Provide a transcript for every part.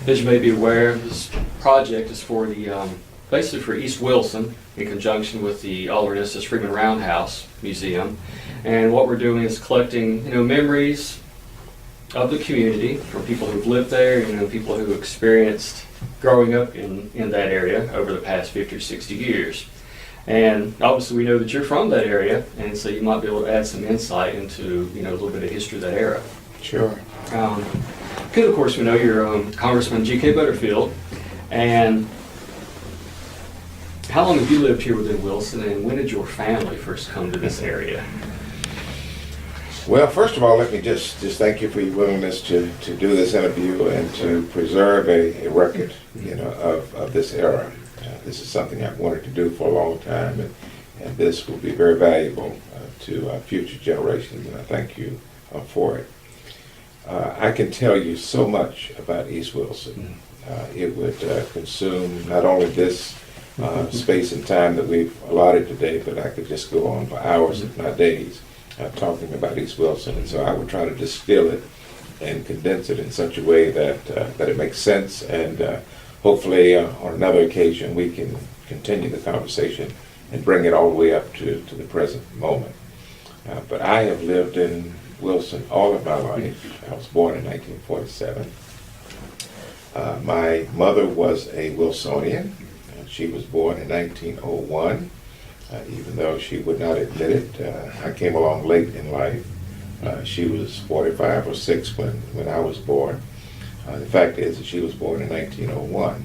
As you may be aware, this project is for the basically for East Wilson in conjunction with the Oliver and Estes Freeman Roundhouse Museum. And what we're doing is collecting, memories of the community from people who've lived there, people who experienced growing up in that area over the past 50 or 60 years. And obviously we know that you're from that area, and so you might be able to add some insight into, a little bit of history of that era. Sure. Because of course we know you're Congressman G.K. Butterfield, and how long have you lived here within Wilson, and when did your family first come to this area? Well, first of all, let me just thank you for your willingness to do this interview and to preserve a record, of this era. This is something I've wanted to do for a long time, and this will be very valuable to future generations, and I thank you for it. I can tell you so much about East Wilson. It would consume not only this space and time that we've allotted today, but I could just go on for hours, if not days, talking about East Wilson. And so I would try to distill it and condense it in such a way that it makes sense, and hopefully on another occasion we can continue the conversation and bring it all the way up to the present moment. But I have lived in Wilson all of my life. I was born in 1947. My mother was a Wilsonian. She was born in 1901, even though she would not admit it. I came along late in life. She was 45 or 6 when I was born. The fact is that she was born in 1901.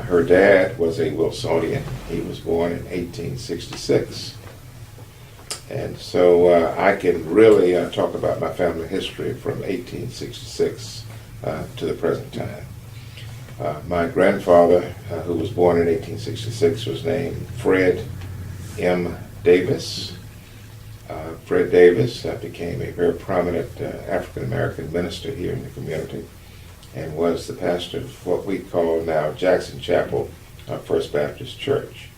Her dad was a Wilsonian. He was born in 1866. And so I can really talk about my family history from 1866 to the present time. My grandfather, who was born in 1866, was named Fred M. Davis. Fred Davis became a very prominent African-American minister here in the community, and was the pastor of what we call now Jackson Chapel First Baptist Church.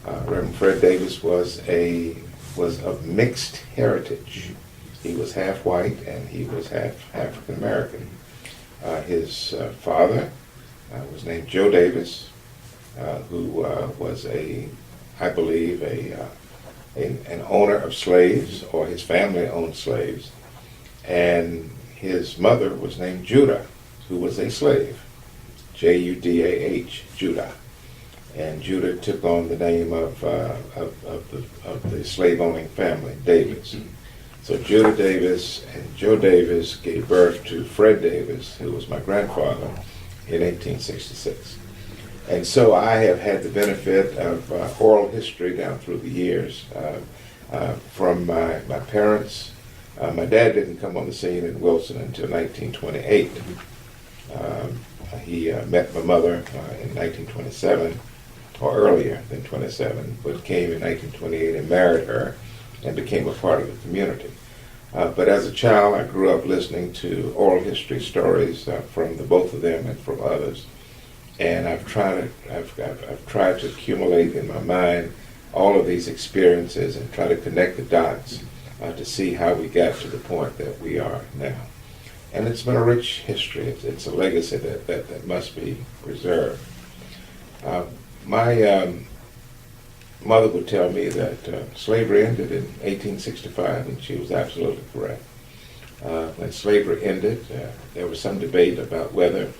Reverend Fred Davis was of mixed heritage. He was half white and he was half African-American. His father was named Joe Davis, who was I believe, an owner of slaves, or his family owned slaves. And his mother was named Judah, who was a slave, Judah, Judah. And Judah took on the name of the slave-owning family, Davis. So Judah Davis and Joe Davis gave birth to Fred Davis, who was my grandfather, in 1866. And so I have had the benefit of oral history down through the years from my parents. My dad didn't come on the scene in Wilson until 1928. He met my mother in 1927, or earlier than 27, but came in 1928 and married her and became a part of the community. But as a child, I grew up listening to oral history stories from the both of them and from others. And I've tried to accumulate in my mind all of these experiences and try to connect the dots to see how we got to the point that we are now. And it's been a rich history. It's a legacy that must be preserved. My mother would tell me that slavery ended in 1865, and she was absolutely correct. When slavery ended, there was some debate about whether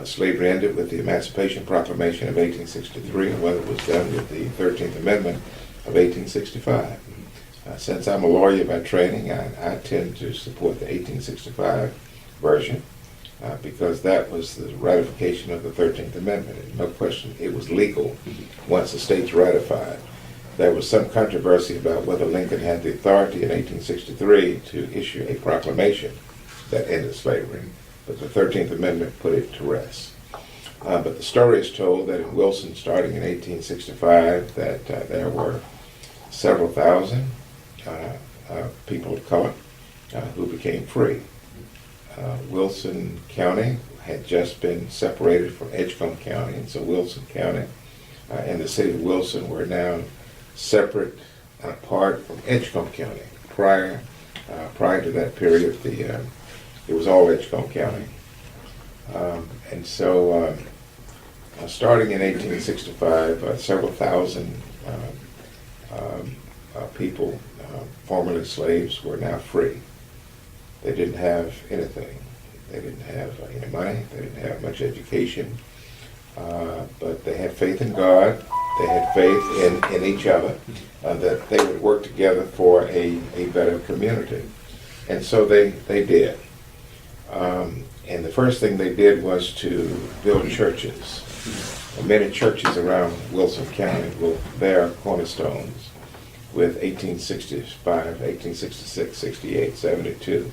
slavery ended with the Emancipation Proclamation of 1863 and whether it was done with the 13th Amendment of 1865. Since I'm a lawyer by training, I tend to support the 1865 version because that was the ratification of the 13th Amendment. And no question, it was legal once the states ratified. There was some controversy about whether Lincoln had the authority in 1863 to issue a proclamation that ended slavery, but the 13th Amendment put it to rest. But the story is told that in Wilson, starting in 1865, that there were several thousand people of color who became free. Wilson County had just been separated from Edgecombe County, and so Wilson County and the city of Wilson were now separate and apart from Edgecombe County. Prior to that period, it was all Edgecombe County. And so, starting in 1865, several thousand people, formerly slaves, were now free. They didn't have anything. They didn't have any money. They didn't have much education. But they had faith in God. They had faith in each other, that they would work together for a better community. And so they did. And the first thing they did was to build churches. Many churches around Wilson County will bear cornerstones with 1865, 1866, 68, 72,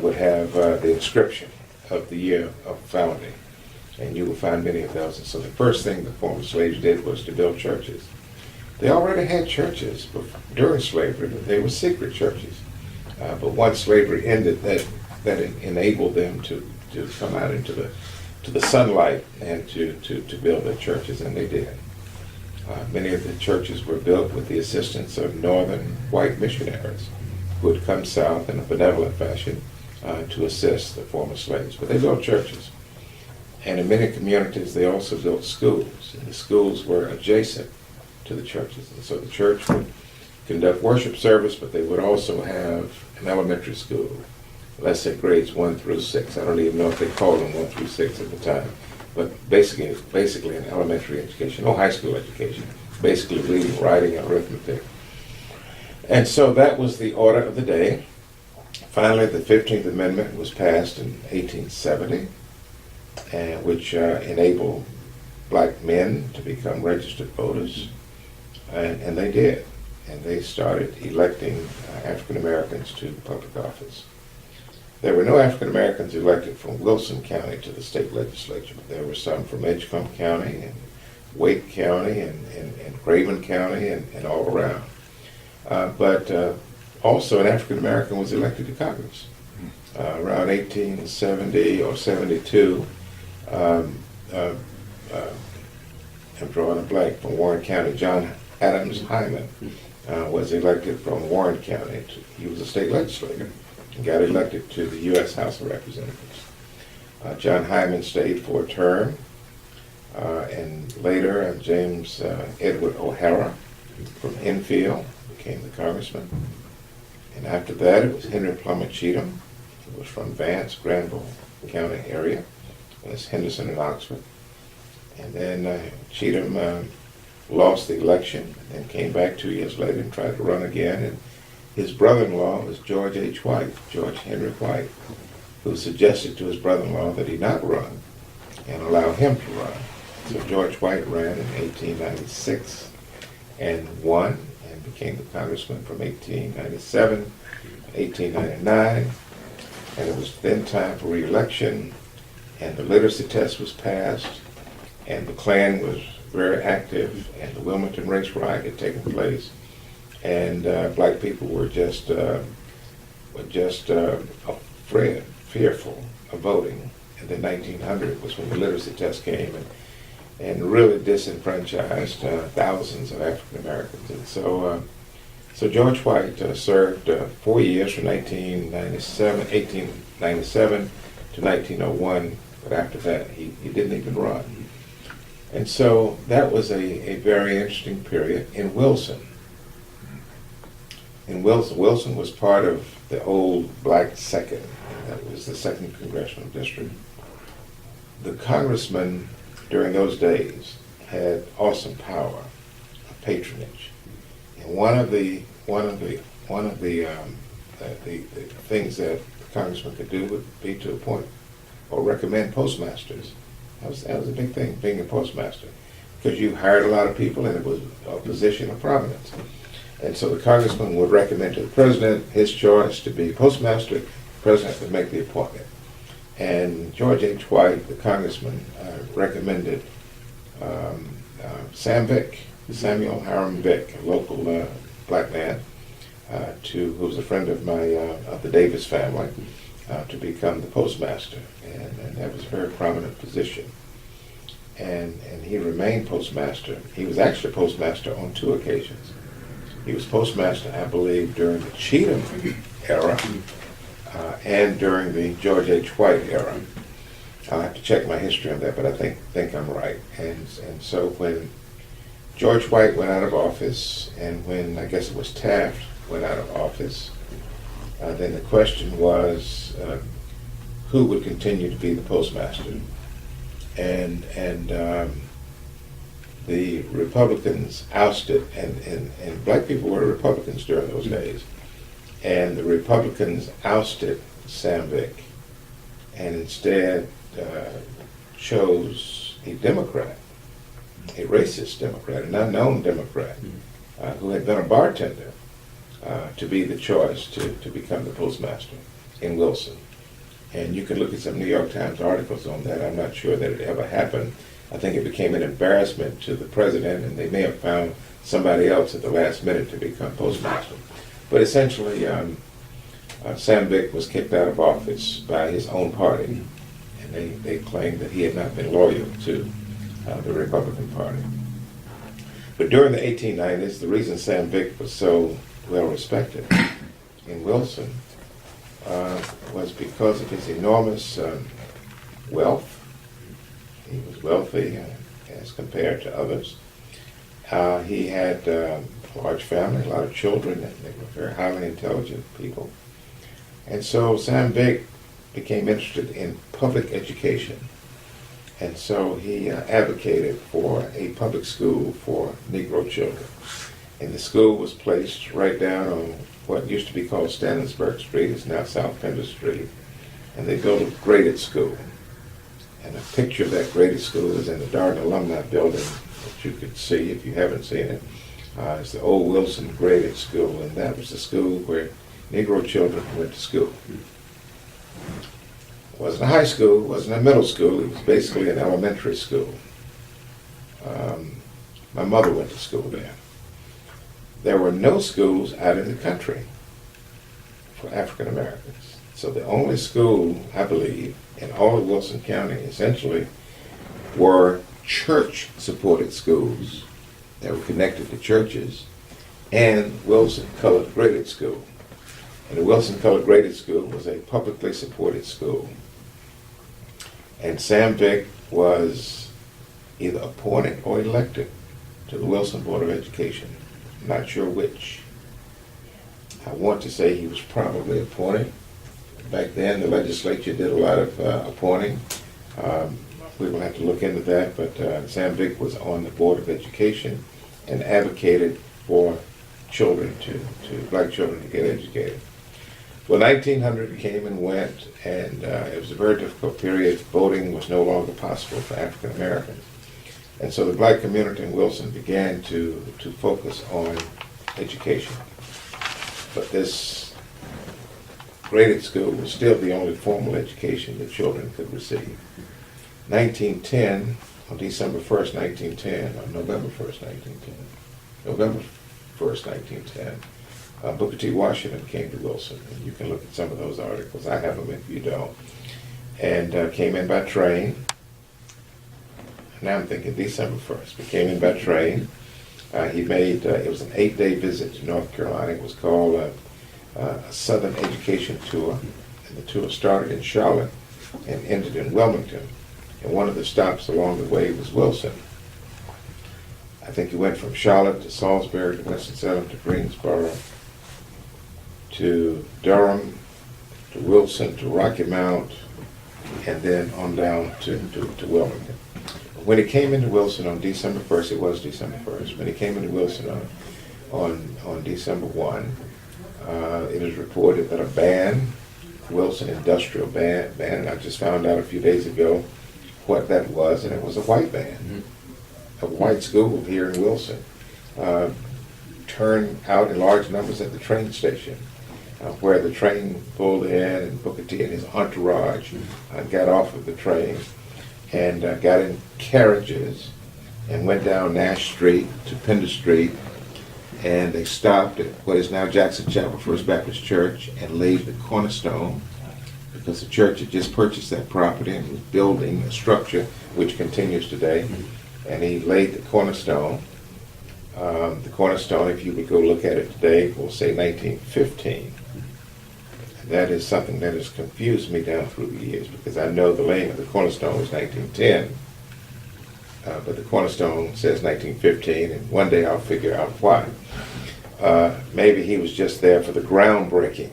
would have the inscription of the year of founding. And you will find many of those. And so the first thing the former slaves did was to build churches. They already had churches during slavery, but they were secret churches. But once slavery ended, that enabled them to come out into the sunlight and to build their churches, and they did. Many of the churches were built with the assistance of northern white missionaries who had come south in a benevolent fashion to assist the former slaves. But they built churches. And in many communities, they also built schools. And the schools were adjacent to the churches. And so the church would conduct worship service, but they would also have an elementary school. Let's say grades 1 through 6. I don't even know if they called them 1 through 6 at the time. But basically an elementary education, no high school education. Basically reading, writing, and arithmetic. And so that was the order of the day. Finally, the 15th Amendment was passed in 1870, which enabled black men to become registered voters. And they did. And they started electing African Americans to public office. There were no African Americans elected from Wilson County to the state legislature. There were some from Edgecombe County and Wake County and Craven County and all around. But also an African American was elected to Congress. Around 1870 or 72, I'm drawing a blank, from Warren County, John Adams Hyman was elected from Warren County. He was a state legislator and got elected to the U.S. House of Representatives. John Hyman stayed for a term, and later James Edward O'Hara from Enfield became the congressman. And after that, it was Henry Plummer Cheatham, who was from Vance, Granville County area. That's Henderson and Oxford. And then Cheatham lost the election, and then came back 2 years later and tried to run again. And his brother-in-law was George H. White, George Henry White, who suggested to his brother-in-law that he not run and allow him to run. So George White ran in 1896 and won and became the congressman from 1897 to 1899. And it was then time for re-election, and the literacy test was passed, and the Klan was very active, and the Wilmington race riot had taken place, and black people were just afraid, fearful of voting. And then 1900 was when the literacy test came and really disenfranchised thousands of African Americans. And so George White served 4 years from 1897 to 1901, but after that he didn't even run. And so that was a very interesting period in Wilson. Wilson was part of the old Black Second. That was the 2nd Congressional District. The congressman during those days had awesome power of patronage, and one of the things that the congressman could do would be to appoint or recommend postmasters. That was a big thing, being a postmaster, because you hired a lot of people and it was a position of prominence. And so the congressman would recommend to the president his choice to be postmaster. The president would make the appointment. And George H. White, the congressman, recommended Samuel Hiram Vick, a local black man, who was a friend of the Davis family, to become the postmaster. And that was a very prominent position. And he remained postmaster. He was actually postmaster on 2 occasions. He was postmaster, I believe, during the Cheatham era and during the George H. White era. I'll have to check my history on that, but I think I'm right. And so when George White went out of office, and when I guess it was Taft went out of office, then the question was who would continue to be the postmaster. And the Republicans ousted, and black people were Republicans during those days, and the Republicans ousted Sam Vick, and instead chose a Democrat, a racist Democrat, an unknown Democrat, who had been a bartender, to be the choice to become the postmaster in Wilson. And you can look at some New York Times articles on that. I'm not sure that it ever happened. I think it became an embarrassment to the president, and they may have found somebody else at the last minute to become postmaster. But essentially, Sam Vick was kicked out of office by his own party, and they claimed that he had not been loyal to the Republican Party. But during the 1890s, the reason Sam Vick was so well respected in Wilson was because of his enormous wealth. He was wealthy as compared to others. He had a large family, a lot of children, and they were very highly intelligent people. And so Sam Vick became interested in public education. And so he advocated for a public school for Negro children. And the school was placed right down on what used to be called Stannonsburg Street. It's now South Pender Street. And they built a graded school. And a picture of that graded school is in the Darden Alumni Building that you could see if you haven't seen it. It's the old Wilson Graded School, and that was the school where Negro children went to school. It wasn't a high school, it wasn't a middle school, it was basically an elementary school. My mother went to school there. There were no schools out in the country for African Americans. So the only school, I believe, in all of Wilson County essentially were church-supported schools that were connected to churches, and Wilson Colored Graded School. And the Wilson Colored Graded School was a publicly supported school. And Sam Vick was either appointed or elected to the Wilson Board of Education. I'm not sure which. I want to say he was probably appointed. Back then, the legislature did a lot of appointing. We will have to look into that, but Sam Vick was on the Board of Education and advocated for children, black children to get educated. Well, 1900 came and went, and it was a very difficult period. Voting was no longer possible for African Americans. And so the black community in Wilson began to focus on education. But this graded school was still the only formal education that children could receive. 1910, on December 1st, 1910, or November 1st, 1910, Booker T. Washington came to Wilson. And you can look at some of those articles. I have them if you don't. And came in by train. Now I'm thinking December 1st. He came in by train. He made, it was an 8-day visit to North Carolina. It was called a Southern Education Tour. And the tour started in Charlotte and ended in Wilmington. And one of the stops along the way was Wilson. I think he went from Charlotte to Salisbury to Winston-Salem to Greensboro to Durham to Wilson to Rocky Mount and then on down to Wilmington. When he came into Wilson on December 1st, it was December 1st, when he came into Wilson on December 1, it is reported that a band, Wilson Industrial Band, and I just found out a few days ago what that was, and it was a white band, a white school here in Wilson, turned out in large numbers at the train station, where the train pulled in, and Booker T and his entourage got off of the train and got in carriages and went down Nash Street to Pender Street, and they stopped at what is now Jackson Chapel First Baptist Church and laid the cornerstone, because the church had just purchased that property and was building a structure which continues today. And he laid the cornerstone. The cornerstone, if you would go look at it today, will say 1915. that is something that has confused me down through the years, because I know the laying of the cornerstone was 1910, but the cornerstone says 1915, and one day I'll figure out why. Maybe he was just there for the groundbreaking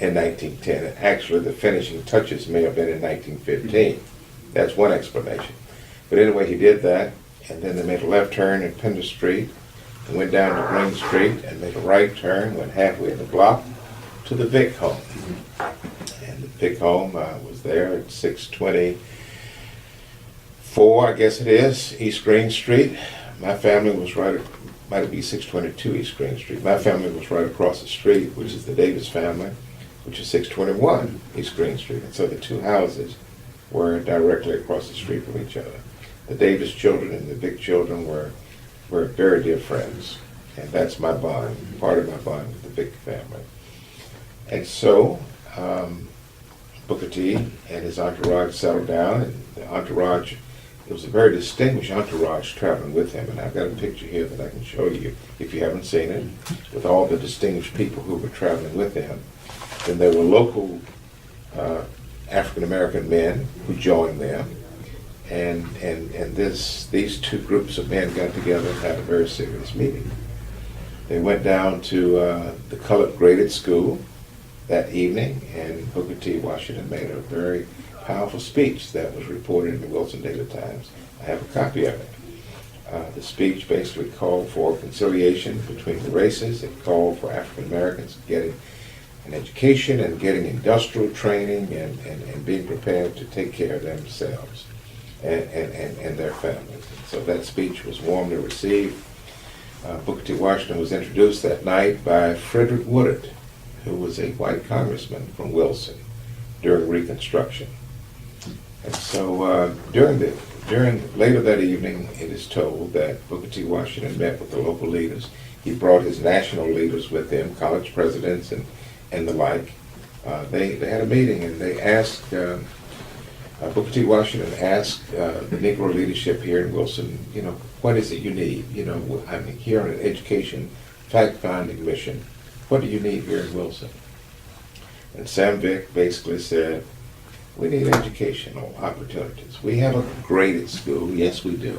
in 1910, and actually the finishing touches may have been in 1915. That's one explanation. But anyway, he did that, and then they made a left turn in Pender Street, and went down to Green Street, and made a right turn, went halfway in the block to the Vic home. And the Vic home was there at 624, I guess it is, East Green Street. My family was right, might be 622 East Green Street. My family was right across the street, which is the Davis family, which is 621 East Green Street. And so the two houses were directly across the street from each other. The Davis children and the Vic children were very dear friends. And that's my bond, part of my bond with the Vic family. And so Booker T and his entourage settled down, and the entourage, it was a very distinguished entourage traveling with him, and I've got a picture here that I can show you if you haven't seen it, with all the distinguished people who were traveling with him. Then there were local African-American men who joined them, and these two groups of men got together and had a very serious meeting. They went down to the colored graded school that evening, and Booker T. Washington made a very powerful speech that was reported in the Wilson Daily Times. I have a copy of it. The speech basically called for conciliation between the races. It called for African Americans getting an education and getting industrial training and being prepared to take care of themselves and their families. So that speech was warmly received. Booker T. Washington was introduced that night by Frederick Woodard, who was a white congressman from Wilson during Reconstruction. And so during later that evening, it is told that Booker T. Washington met with the local leaders. He brought his national leaders with him, college presidents and the like. They had a meeting, and they asked, Booker T. Washington asked the Negro leadership here in Wilson, what is it you need? I'm here on an education fact-finding mission. What do you need here in Wilson? And Sam Vick basically said, we need educational opportunities. We have a graded school, yes we do.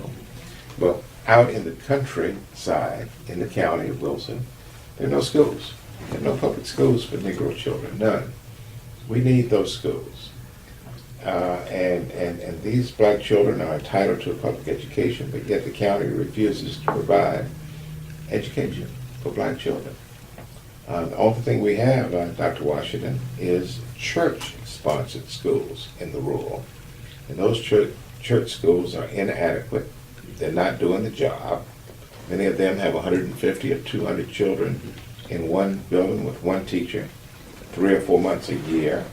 But out in the countryside, in the county of Wilson, there are no schools. There are no public schools for Negro children, none. We need those schools. And these black children are entitled to a public education, but yet the county refuses to provide education for black children. The only thing we have, Dr. Washington, is church-sponsored schools in the rural. And those church schools are inadequate. They're not doing the job. Many of them have 150 or 200 children in one building with one teacher, 3 or 4 months a year.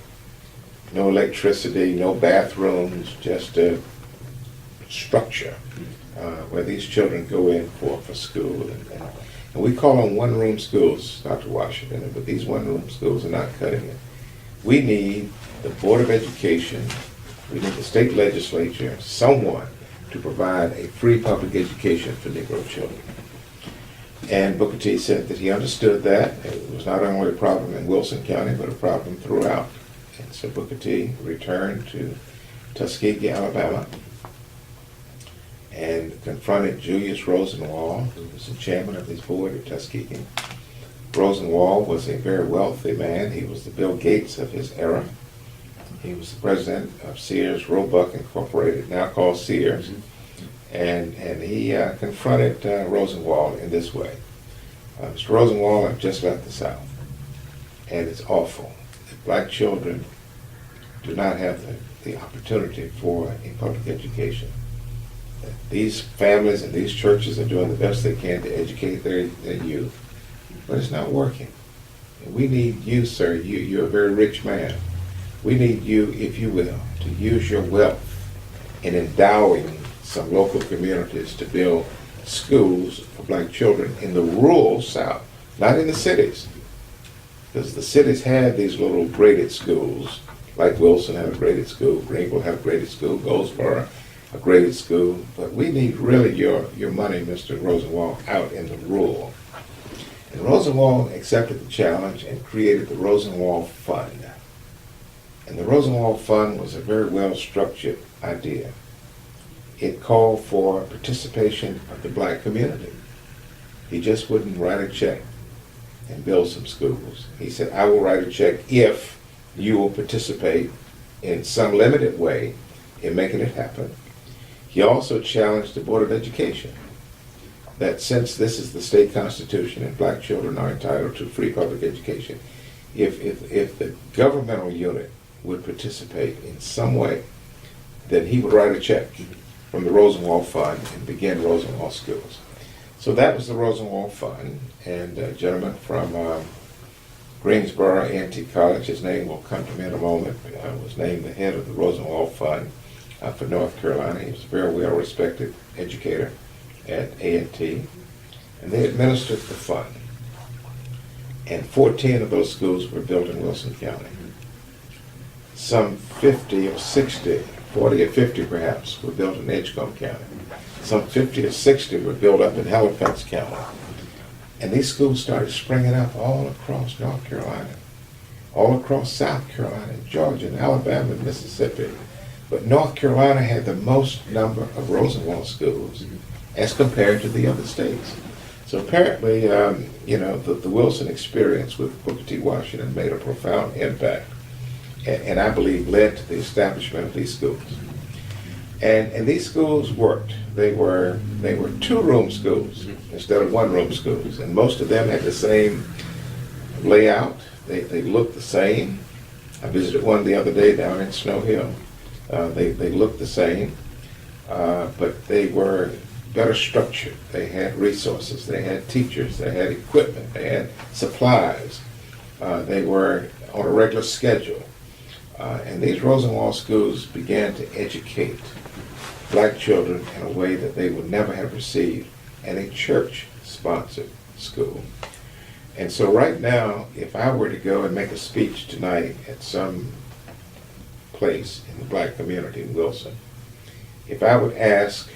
No electricity, no bathrooms, just a structure where these children go in for school. And we call them one-room schools, Dr. Washington, but these one-room schools are not cutting it. We need the Board of Education, we need the state legislature, someone to provide a free public education for Negro children. And Booker T said that he understood that. It was not only a problem in Wilson County, but a problem throughout. And so Booker T returned to Tuskegee, Alabama, and confronted Julius Rosenwald, who was the chairman of his board at Tuskegee. Rosenwald was a very wealthy man. He was the Bill Gates of his era. He was the president of Sears Roebuck Incorporated, now called Sears. And he confronted Rosenwald in this way. Mr. Rosenwald, I've just left the South, and it's awful. If black children do not have the opportunity for a public education, these families and these churches are doing the best they can to educate their youth, but it's not working. And we need you, sir. You're a very rich man. We need you, if you will, to use your wealth in endowing some local communities to build schools for black children in the rural South, not in the cities. Because the cities have these little graded schools, like Wilson had a graded school, Greenville had a graded school, Goldsboro a graded school, but we need really your money, Mr. Rosenwald, out in the rural. And Rosenwald accepted the challenge and created the Rosenwald Fund. And the Rosenwald Fund was a very well-structured idea. It called for participation of the black community. He just wouldn't write a check and build some schools. He said, I will write a check if you will participate in some limited way in making it happen. He also challenged the Board of Education that since this is the state constitution and black children are entitled to free public education, if the governmental unit would participate in some way, then he would write a check from the Rosenwald Fund and begin Rosenwald schools. So that was the Rosenwald Fund, and a gentleman from Greensboro A&T College, his name will come to me in a moment, was named the head of the Rosenwald Fund for North Carolina. He was a very well-respected educator at A&T, and they administered the fund. And 14 of those schools were built in Wilson County. Some 50 or 60, 40 or 50 perhaps, were built in Edgecombe County. Some 50 or 60 were built up in Halifax County. And these schools started springing up all across North Carolina, all across South Carolina, Georgia, and Alabama, and Mississippi. But North Carolina had the most number of Rosenwald schools as compared to the other states. So apparently, the Wilson experience with Booker T. Washington made a profound impact, and I believe led to the establishment of these schools. And these schools worked. They were two-room schools instead of one-room schools, and most of them had the same layout. They looked the same. I visited one the other day down in Snow Hill. They looked the same, but they were better structured. They had resources. They had teachers. They had equipment. They had supplies. They were on a regular schedule. And these Rosenwald schools began to educate black children in a way that they would never have received in a church-sponsored school. And so right now, if I were to go and make a speech tonight at some place in the black community in Wilson, if I would ask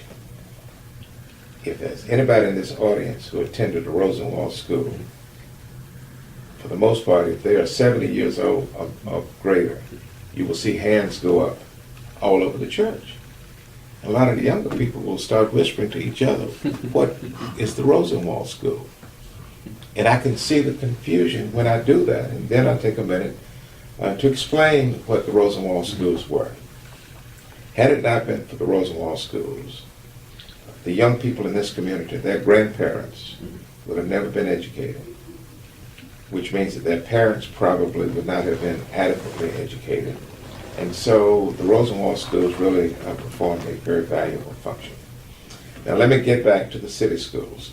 if there's anybody in this audience who attended a Rosenwald school, for the most part, if they are 70 years old or greater, you will see hands go up all over the church. A lot of the younger people will start whispering to each other, what is the Rosenwald School? And I can see the confusion when I do that. And then I take a minute to explain what the Rosenwald Schools were. Had it not been for the Rosenwald Schools, the young people in this community, their grandparents, would have never been educated, which means that their parents probably would not have been adequately educated. And so the Rosenwald schools really performed a very valuable function. Now let me get back to the city schools.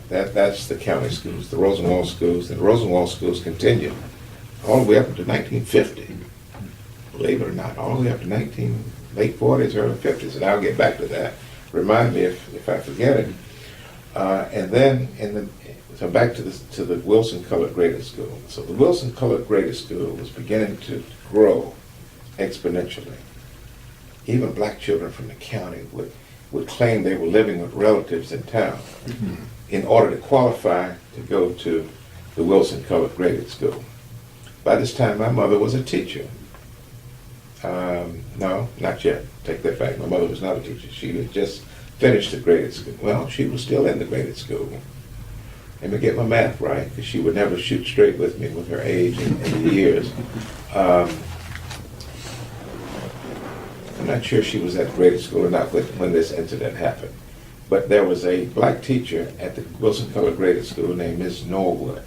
That's the county schools, the Rosenwald schools. And the Rosenwald schools continued all the way up to 1950. Believe it or not, all the way up to late 40s, early 50s. And I'll get back to that. Remind me if I forget it. And then so back to the Wilson Colored Graded School. So the Wilson Colored Graded School was beginning to grow exponentially. Even black children from the county would claim they were living with relatives in town in order to qualify to go to the Wilson Colored Graded School. By this time, my mother was a teacher. No, not yet. Take that back. My mother was not a teacher. She had just finished the graded school. Well, she was still in the graded school. Let me get my math right, because she would never shoot straight with me with her age and years. I'm not sure she was at graded school or not when this incident happened. But there was a black teacher at the Wilson Colored Graded School named Miss Norwood.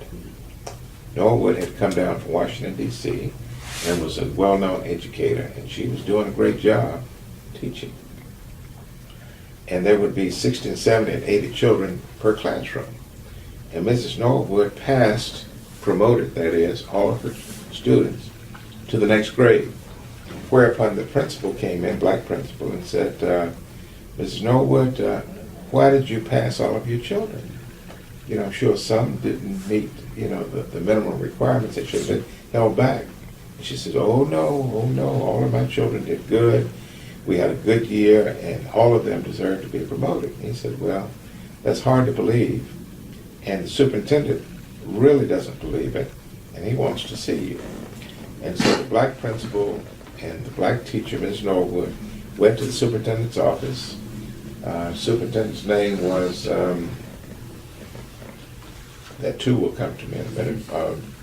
Norwood had come down from Washington, D.C., and was a well-known educator, and she was doing a great job teaching. And there would be 60 and 70 and 80 children per classroom. And Mrs. Norwood promoted, that is, all of her students to the next grade. Whereupon the principal came in, black principal, and said, Mrs. Norwood, why did you pass all of your children? You know, I'm sure some didn't meet, the minimum requirements. They should have been held back. And she says, oh no, all of my children did good. We had a good year, and all of them deserve to be promoted. And he said, well, that's hard to believe. And the superintendent really doesn't believe it, and he wants to see you. And so the black principal and the black teacher, Ms. Norwood, went to the superintendent's office. Superintendent's name was, that too will come to me in a minute.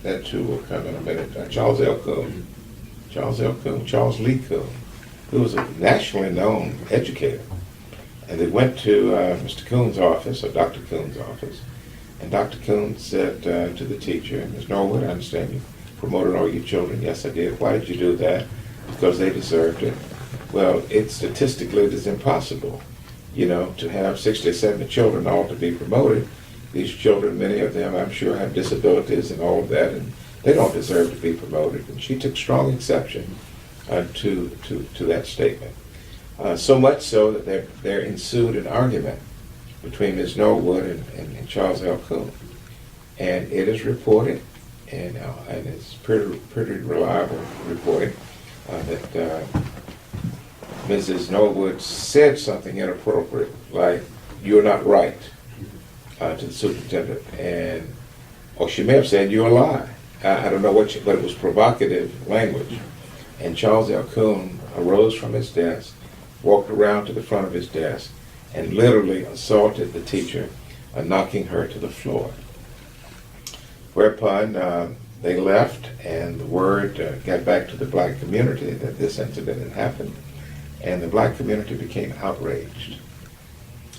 That too will come in a minute. Charles L. Coon. Charles L. Coon. Charles Lee Coon, who was a nationally known educator. And they went to Mr. Coon's office, or Dr. Coon's office, and Dr. Coon said to the teacher, Ms. Norwood, I understand you promoted all your children. Yes, I did. Why did you do that? Because they deserved it. Well, statistically, it is impossible, to have 60 or 70 children all to be promoted. These children, many of them, I'm sure, have disabilities and all of that, and they don't deserve to be promoted. And she took strong exception to that statement. So much so that there ensued an argument between Ms. Norwood and Charles L. Coon. And it is reported, and it's pretty reliable reporting, that Mrs. Norwood said something inappropriate, like, "You're not right," to the superintendent, or she may have said, "You're a lie." I don't know but it was provocative language. And Charles L. Coon arose from his desk, walked around to the front of his desk, and literally assaulted the teacher, knocking her to the floor. Whereupon they left, and the word got back to the black community that this incident had happened, and the black community became outraged.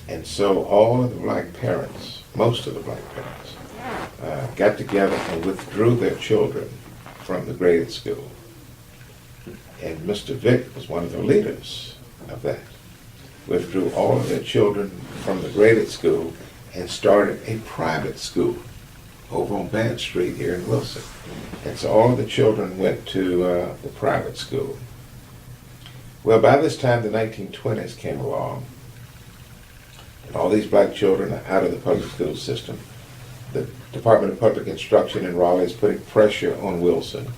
And so all of the black parents, most of the black parents, got together and withdrew their children from the graded school. And Mr. Vick was one of the leaders of that. Withdrew all of their children from the graded school and started a private school over on Band Street here in Wilson. And so all of the children went to the private school. Well, by this time, the 1920s came along, and all these black children are out of the public school system. The Department of Public Instruction in Raleigh is putting pressure on Wilson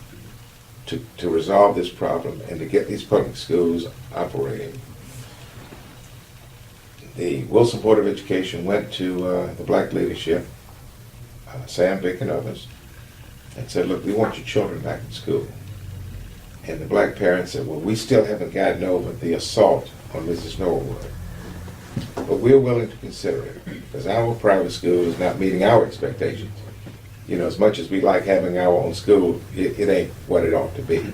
to resolve this problem and to get these public schools operating. The Wilson Board of Education went to the black leadership, Sam Vick and others, and said, "Look, we want your children back in school." And the black parents said, "Well, we still haven't gotten over the assault on Mrs. Norwood, but we're willing to consider it because our private school is not meeting our expectations. As much as we like having our own school, it ain't what it ought to be.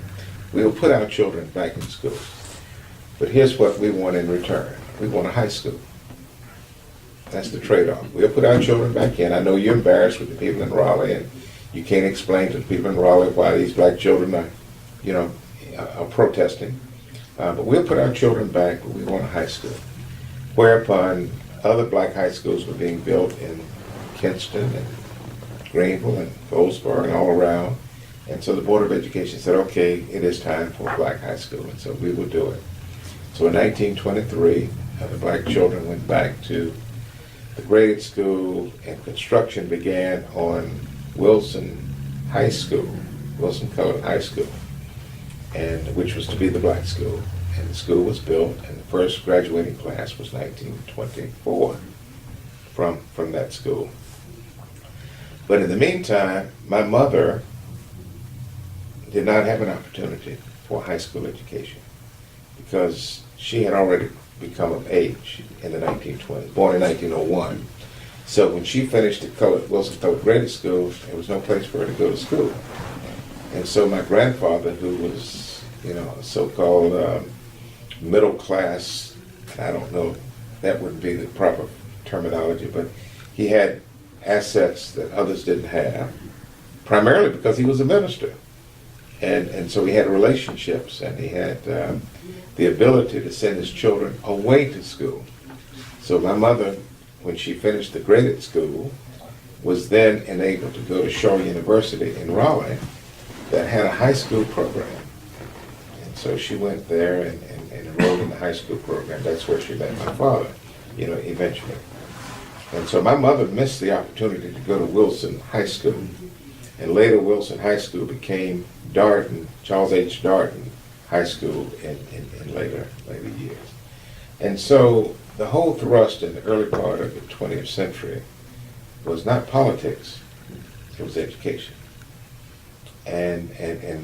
We'll put our children back in school. But here's what we want in return. We want a high school. That's the trade-off. We'll put our children back in. I know you're embarrassed with the people in Raleigh, and you can't explain to the people in Raleigh why these black children are protesting. But we'll put our children back, but we want a high school." Whereupon other black high schools were being built in Kinston and Greenville and Goldsboro and all around. And so the Board of Education said, okay, it is time for a black high school, and so we will do it. So in 1923, the black children went back to the graded school, and construction began on Wilson High School, Wilson Colored High School, and which was to be the black school. And the school was built, and the first graduating class was 1924 from that school. But in the meantime, my mother did not have an opportunity for a high school education because she had already become of age in the 1920s, born in 1901. So when she finished the Wilson Colored Graded School, there was no place for her to go to school. And so my grandfather, who was, a so-called middle class, I don't know, that wouldn't be the proper terminology, but he had assets that others didn't have, primarily because he was a minister. And so he had relationships, and he had the ability to send his children away to school. So my mother, when she finished the graded school, was then enabled to go to Shaw University in Raleigh that had a high school program. And so she went there and enrolled in the high school program. That's where she met my father, eventually. And so my mother missed the opportunity to go to Wilson High School. And later Wilson High School became Darton, Charles H. Darton High School in later years. And so the whole thrust in the early part of the 20th century was not politics. It was education. And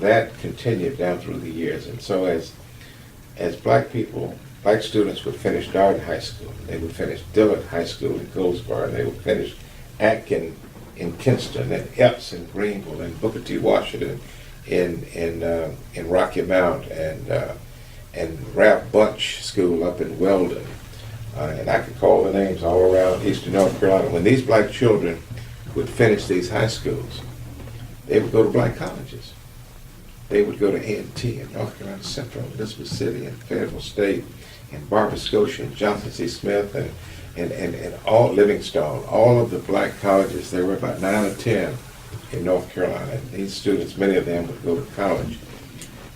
that continued down through the years. And so as black people, black students would finish Darden High School, they would finish Dillard High School in Goldsboro, they would finish Atkin in Kinston, and Epps in Greenville, and Booker T. Washington in Rocky Mount, and Ralph Bunch School up in Weldon. And I could call the names all around eastern North Carolina. When these black children would finish these high schools, they would go to black colleges. They would go to A&T in North Carolina Central, Elizabeth City, and Fayetteville State, and Barber Scotia, and Johnson C. Smith, and all Livingstone, all of the black colleges. There were about 9 or 10 in North Carolina. And these students, many of them would go to college,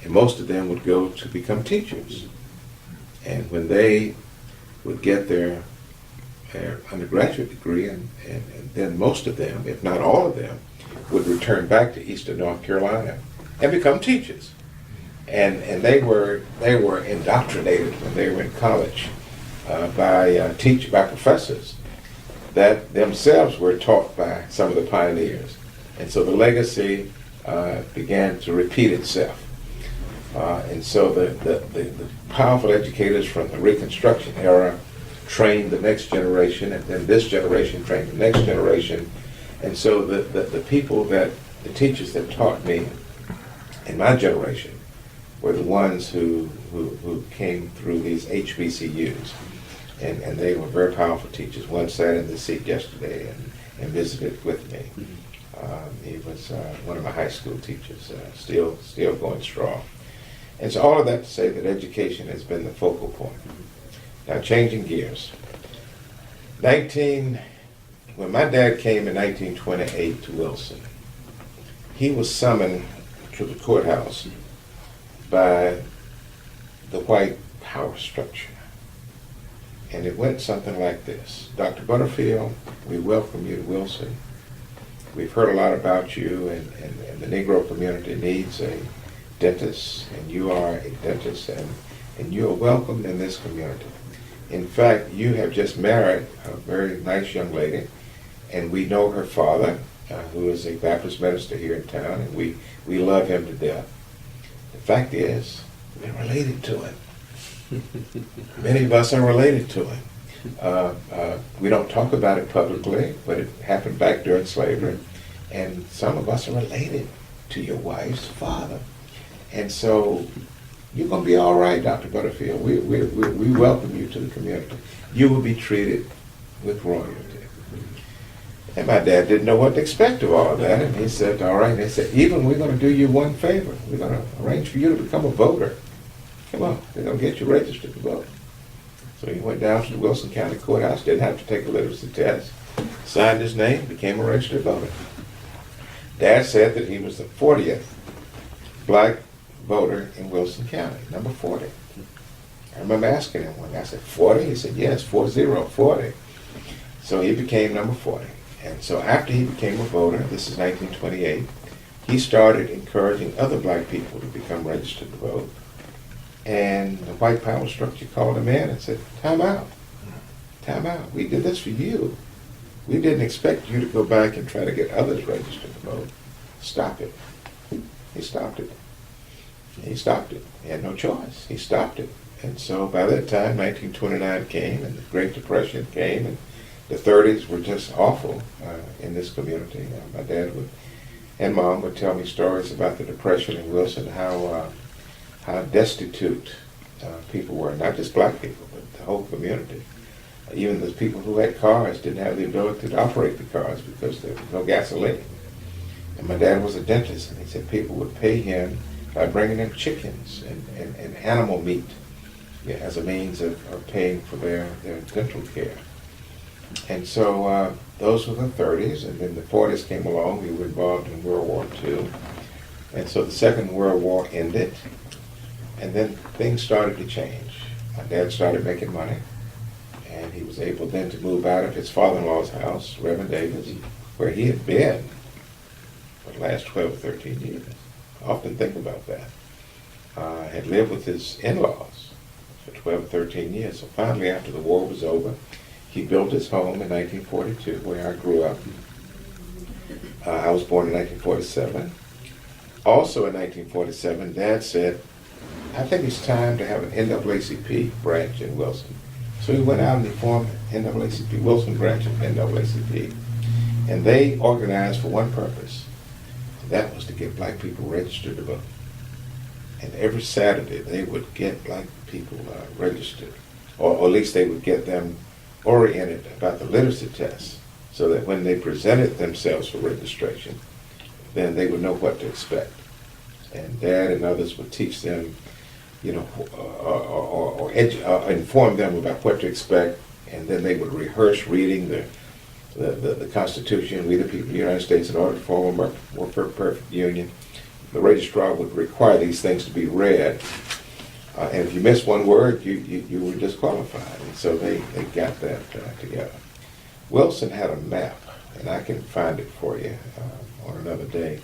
and most of them would go to become teachers. And when they would get their undergraduate degree, and then most of them, if not all of them, would return back to eastern North Carolina and become teachers. And they were indoctrinated when they were in college by professors that themselves were taught by some of the pioneers. And so the legacy began to repeat itself. And so the powerful educators from the Reconstruction era trained the next generation, and then this generation trained the next generation. And so the people the teachers that taught me in my generation were the ones who came through these HBCUs. And they were very powerful teachers. One sat in the seat yesterday and visited with me. He was one of my high school teachers, still going strong. And so all of that to say that education has been the focal point. Now, changing gears. When my dad came in 1928 to Wilson, he was summoned to the courthouse by the white power structure. And it went something like this. Dr. Butterfield, we welcome you to Wilson. We've heard a lot about you, and the Negro community needs a dentist, and you are a dentist, and you are welcomed in this community. In fact, you have just married a very nice young lady, and we know her father, who is a Baptist minister here in town, and we love him to death. The fact is, we're related to him. Many of us are related to him. We don't talk about it publicly, but it happened back during slavery, and some of us are related to your wife's father. And so you're going to be all right, Dr. Butterfield. We welcome you to the community. You will be treated with royalty. And my dad didn't know what to expect of all of that, and he said, all right. And they said, even we're going to do you one favor. We're going to arrange for you to become a voter. Come on, they're going to get you registered to vote. So he went down to the Wilson County Courthouse, didn't have to take a literacy test, signed his name, became a registered voter. Dad said that he was the 40th black voter in Wilson County, number 40. I remember asking him one day, I said, 40? He said, yes, 40. So he became number 40. And so after he became a voter, this is 1928, he started encouraging other black people to become registered to vote. And the white power structure called him in and said, time out. We did this for you. We didn't expect you to go back and try to get others registered to vote. Stop it. He stopped it. He had no choice. He stopped it. And so by that time, 1929 came, and the Great Depression came, and the 30s were just awful in this community. My dad and Mom would tell me stories about the Depression in Wilson, how destitute people were, not just black people, but the whole community. Even the people who had cars didn't have the ability to operate the cars because there was no gasoline. And my dad was a dentist, and he said people would pay him by bringing in chickens and animal meat as a means of paying for their dental care. And so those were the 30s, and then the 40s came along. We were involved in World War II. And so the Second World War ended, and then things started to change. My dad started making money, and he was able then to move out of his father-in-law's house, Reverend Davis, where he had been for the last 12 or 13 years. I often think about that. Had lived with his in-laws for 12 or 13 years. So finally, after the war was over, he built his home in 1942, where I grew up. I was born in 1947. Also in 1947, Dad said, I think it's time to have an NAACP branch in Wilson. So he went out and he formed NAACP, Wilson branch of NAACP. And they organized for one purpose. And that was to get black people registered to vote. And every Saturday they would get black people registered, or at least they would get them oriented about the literacy test, so that when they presented themselves for registration, then they would know what to expect. And Dad and others would teach them, you know, or inform them about what to expect, and then they would rehearse reading the Constitution, we the people of the United States, in order to form a more perfect union. The registrar would require these things to be read, and if you missed one word, you were disqualified. And so they got that together. Wilson had a map, and I can find it for you on another day.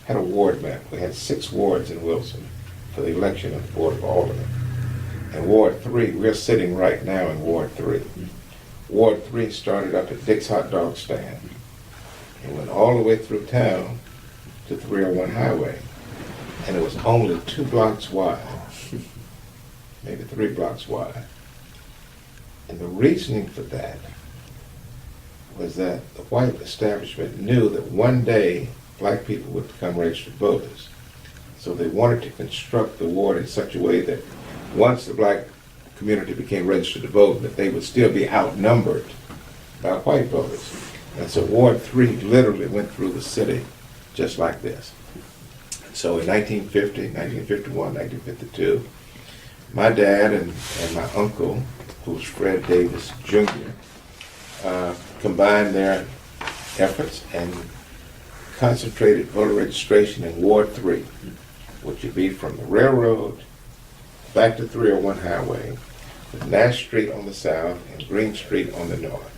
Had a ward map. We had 6 wards in Wilson for the election of the Board of Aldermen. And Ward 3, we're sitting right now in Ward 3. Ward 3 started up at Dick's Hot Dog Stand and went all the way through town to 301 Highway. And it was only 2 blocks wide, maybe 3 blocks wide. And the reasoning for that was that the white establishment knew that one day black people would become registered voters. So they wanted to construct the ward in such a way that once the black community became registered to vote, that they would still be outnumbered by white voters. And so Ward 3 literally went through the city just like this. So in 1950, 1951, 1952, my dad and my uncle, who was Fred Davis Jr., combined their efforts and concentrated voter registration in Ward 3, which would be from the railroad back to 301 Highway, with Nash Street on the south and Green Street on the north.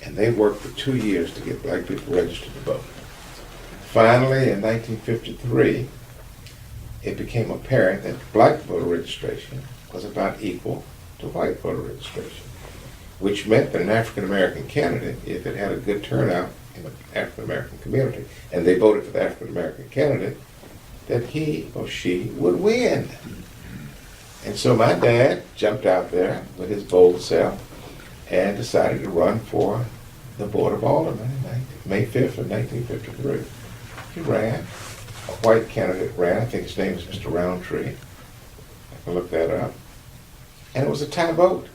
And they worked for 2 years to get black people registered to vote. Finally, in 1953, it became apparent that black voter registration was about equal to white voter registration, which meant that an African-American candidate, if it had a good turnout in the African-American community, and they voted for the African-American candidate, that he or she would win. And so my dad jumped out there with his bold self and decided to run for the Board of Aldermen on May 5th of 1953. He ran. A white candidate ran. I think his name is Mr. Roundtree. I can look that up. And it was a tie vote.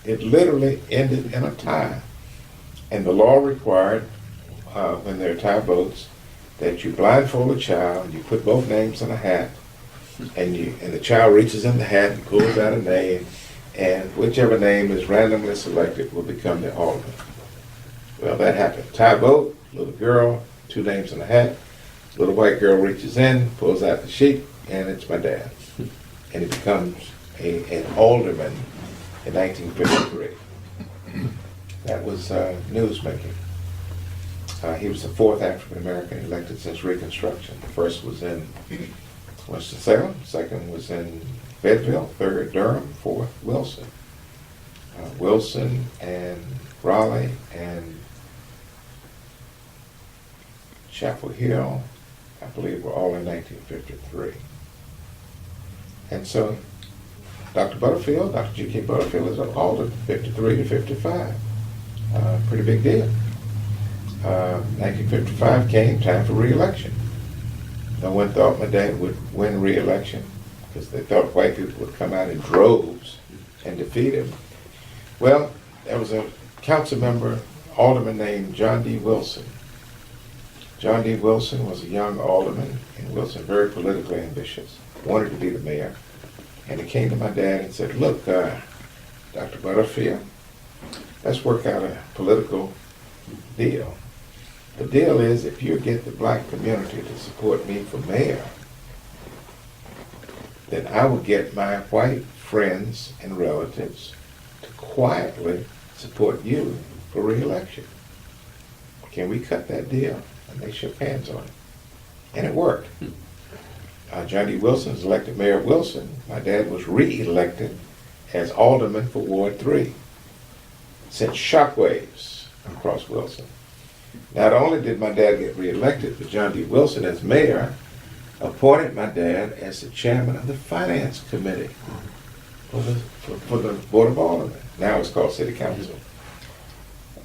It literally ended in a tie. And the law required, when there are tie votes, that you blindfold a child, you put both names in a hat, and the child reaches in the hat and pulls out a name, and whichever name is randomly selected will become the alderman. Well, that happened. Tie vote, little girl, 2 names in a hat, little white girl reaches in, pulls out the sheet, and it's my dad. And he becomes an alderman in 1953. That was newsmaking. He was the 4th African-American elected since Reconstruction. The first was in Winston-Salem, second was in Fayetteville, third Durham, 4th Wilson. Wilson and Raleigh and Chapel Hill, I believe, were all in 1953. And so Dr. Butterfield, Dr. G.K. Butterfield is an alderman, 53 to 55. Pretty big deal. 1955 came, time for re-election. No one thought my dad would win re-election because they thought white people would come out in droves and defeat him. Well, there was a council member, alderman named John D. Wilson. John D. Wilson was a young alderman in Wilson, very politically ambitious, wanted to be the mayor. And he came to my dad and said, look, Dr. Butterfield, let's work out a political deal. The deal is, if you get the black community to support me for mayor, then I will get my white friends and relatives to quietly support you for re-election. Can we cut that deal? And they shook hands on it. And it worked. John D. Wilson was elected mayor of Wilson. My dad was re-elected as alderman for Ward 3. Sent shockwaves across Wilson. Not only did my dad get reelected, but John D. Wilson, as mayor, appointed my dad as the chairman of the finance committee for the Board of Aldermen. Now it's called City Council.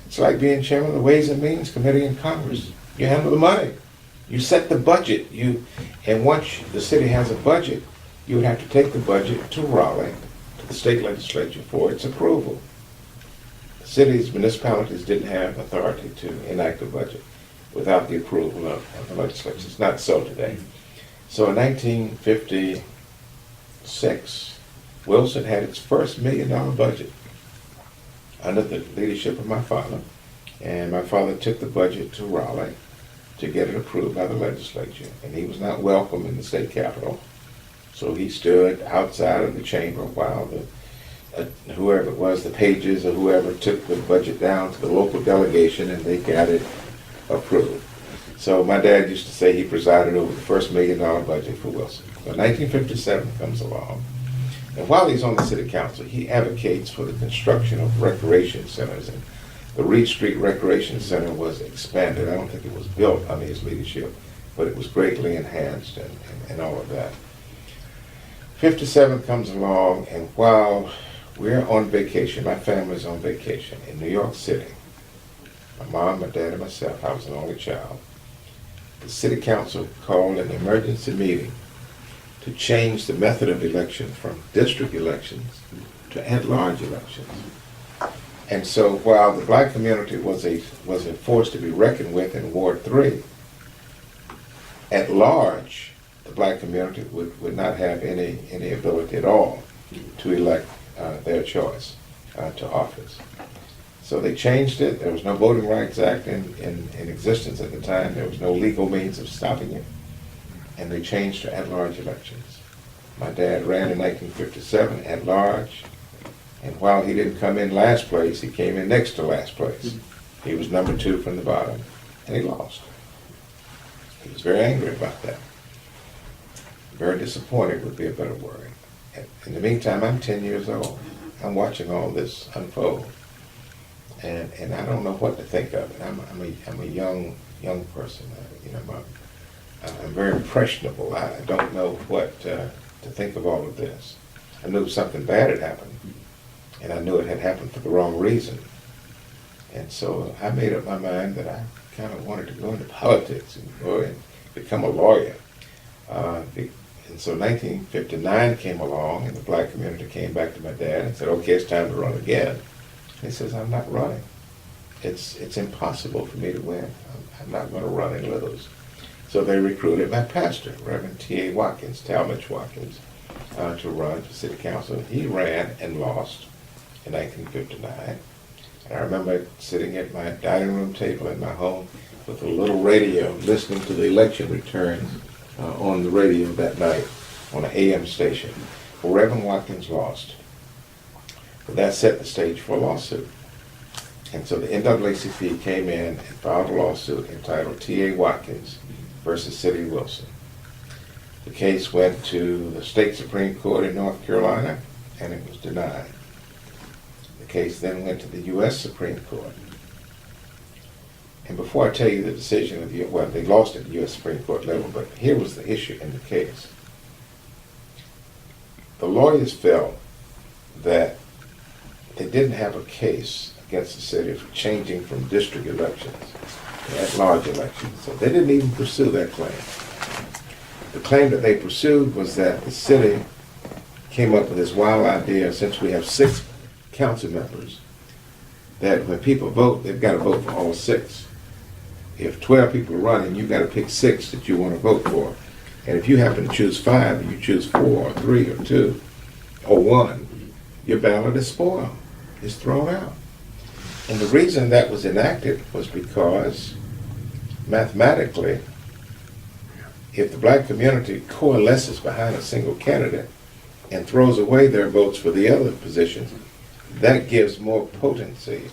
It's like being chairman of the Ways and Means Committee in Congress. You handle the money. You set the budget. And once the city has a budget, you would have to take the budget to Raleigh, to the state legislature for its approval. Cities, municipalities didn't have authority to enact a budget without the approval of the legislature. It's not so today. So in 1956, Wilson had its first $1 million budget under the leadership of my father. And my father took the budget to Raleigh to get it approved by the legislature. And he was not welcome in the state capitol. So he stood outside of the chamber while whoever it was, the pages or whoever, took the budget down to the local delegation and they got it approved. So my dad used to say he presided over the first $1 million budget for Wilson. So 1957 comes along, and while he's on the city council, he advocates for the construction of recreation centers. And the Reed Street Recreation Center was expanded. I don't think it was built under his leadership, but it was greatly enhanced and all of that. 57 comes along, and while we're on vacation, my family's on vacation in New York City, my mom, my dad, and myself, I was an only child, the city council called an emergency meeting to change the method of election from district elections to at-large elections. And so while the black community was a force to be reckoned with in Ward 3, at large, the black community would not have any ability at all to elect their choice to office. So they changed it. There was no Voting Rights Act in existence at the time. There was no legal means of stopping it. And they changed to at-large elections. My dad ran in 1957 at-large, and while he didn't come in last place, he came in next to last place. He was number 2 from the bottom, and he lost. He was very angry about that. Very disappointed would be a better word. In the meantime, I'm 10 years old. I'm watching all this unfold, and I don't know what to think of it. I'm a young person. I'm very impressionable. I don't know what to think of all of this. I knew something bad had happened, and I knew it had happened for the wrong reason. And so I made up my mind that I kind of wanted to go into politics and go and become a lawyer. And so 1959 came along, and the black community came back to my dad and said, okay, it's time to run again. He says, I'm not running. It's impossible for me to win. I'm not going to run and lose. So they recruited my pastor, Reverend T.A. Watkins, Talmadge Watkins, to run for city council. He ran and lost in 1959. And I remember sitting at my dining room table in my home with a little radio, listening to the election returns on the radio that night on an AM station. Well, Reverend Watkins lost. But that set the stage for a lawsuit. And so the NAACP came in and filed a lawsuit entitled T.A. Watkins versus City of Wilson. The case went to the state Supreme Court in North Carolina, and it was denied. The case then went to the U.S. Supreme Court. And before I tell you the decision of they lost at the U.S. Supreme Court level, but here was the issue in the case. The lawyers felt that they didn't have a case against the city of changing from district elections to at-large elections, so they didn't even pursue that claim. The claim that they pursued was that the city came up with this wild idea, since we have 6 council members, that when people vote, they've got to vote for all 6. If 12 people are running, you've got to pick 6 that you want to vote for. And if you happen to choose 5, and you choose 4 or 3 or 2 or 1, your ballot is spoiled. It's thrown out. And the reason that was enacted was because mathematically, if the black community coalesces behind a single candidate and throws away their votes for the other positions, that gives more potency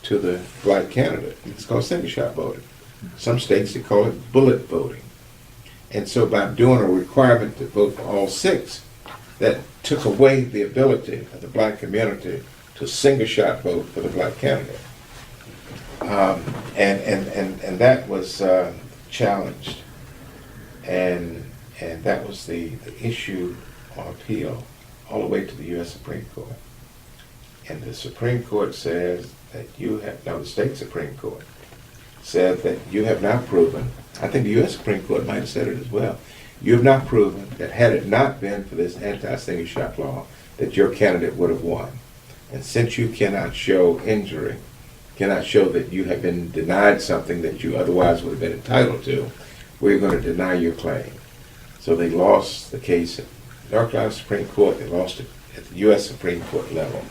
to the black candidate. It's called single shot voting. Some states, they call it bullet voting. And so by doing a requirement to vote for all 6, that took away the ability of the black community to single shot vote for the black candidate. And that was challenged, and that was the issue on appeal all the way to the U.S. Supreme Court. And the Supreme Court says that the state Supreme Court said that you have not proven, I think the U.S. Supreme Court might have said it as well, you have not proven that had it not been for this anti-single shot law, that your candidate would have won. And since you cannot show injury, cannot show that you have been denied something that you otherwise would have been entitled to, we're going to deny your claim. So they lost the case at North Carolina Supreme Court, they lost it at the U.S. Supreme Court level.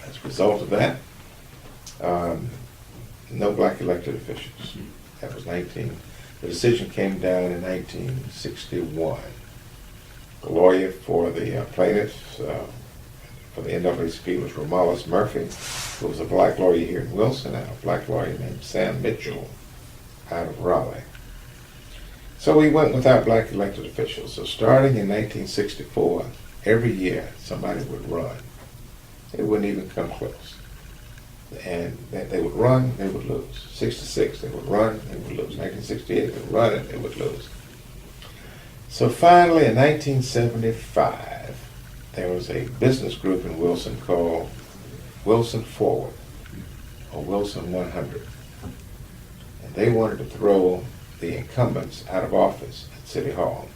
As a result of that, no black elected officials. That was the decision came down in 1961. The lawyer for the plaintiffs, for the NAACP was Romalis Murphy, who was a black lawyer here in Wilson, and a black lawyer named Sam Mitchell out of Raleigh. So we went without black elected officials. So starting in 1964, every year somebody would run. They wouldn't even come close. And they would run, they would lose. 66, they would run, they would lose. 1968, they would run and they would lose. So finally, in 1975, there was a business group in Wilson called Wilson Forward, or Wilson 100. And they wanted to throw the incumbents out of office at City Hall.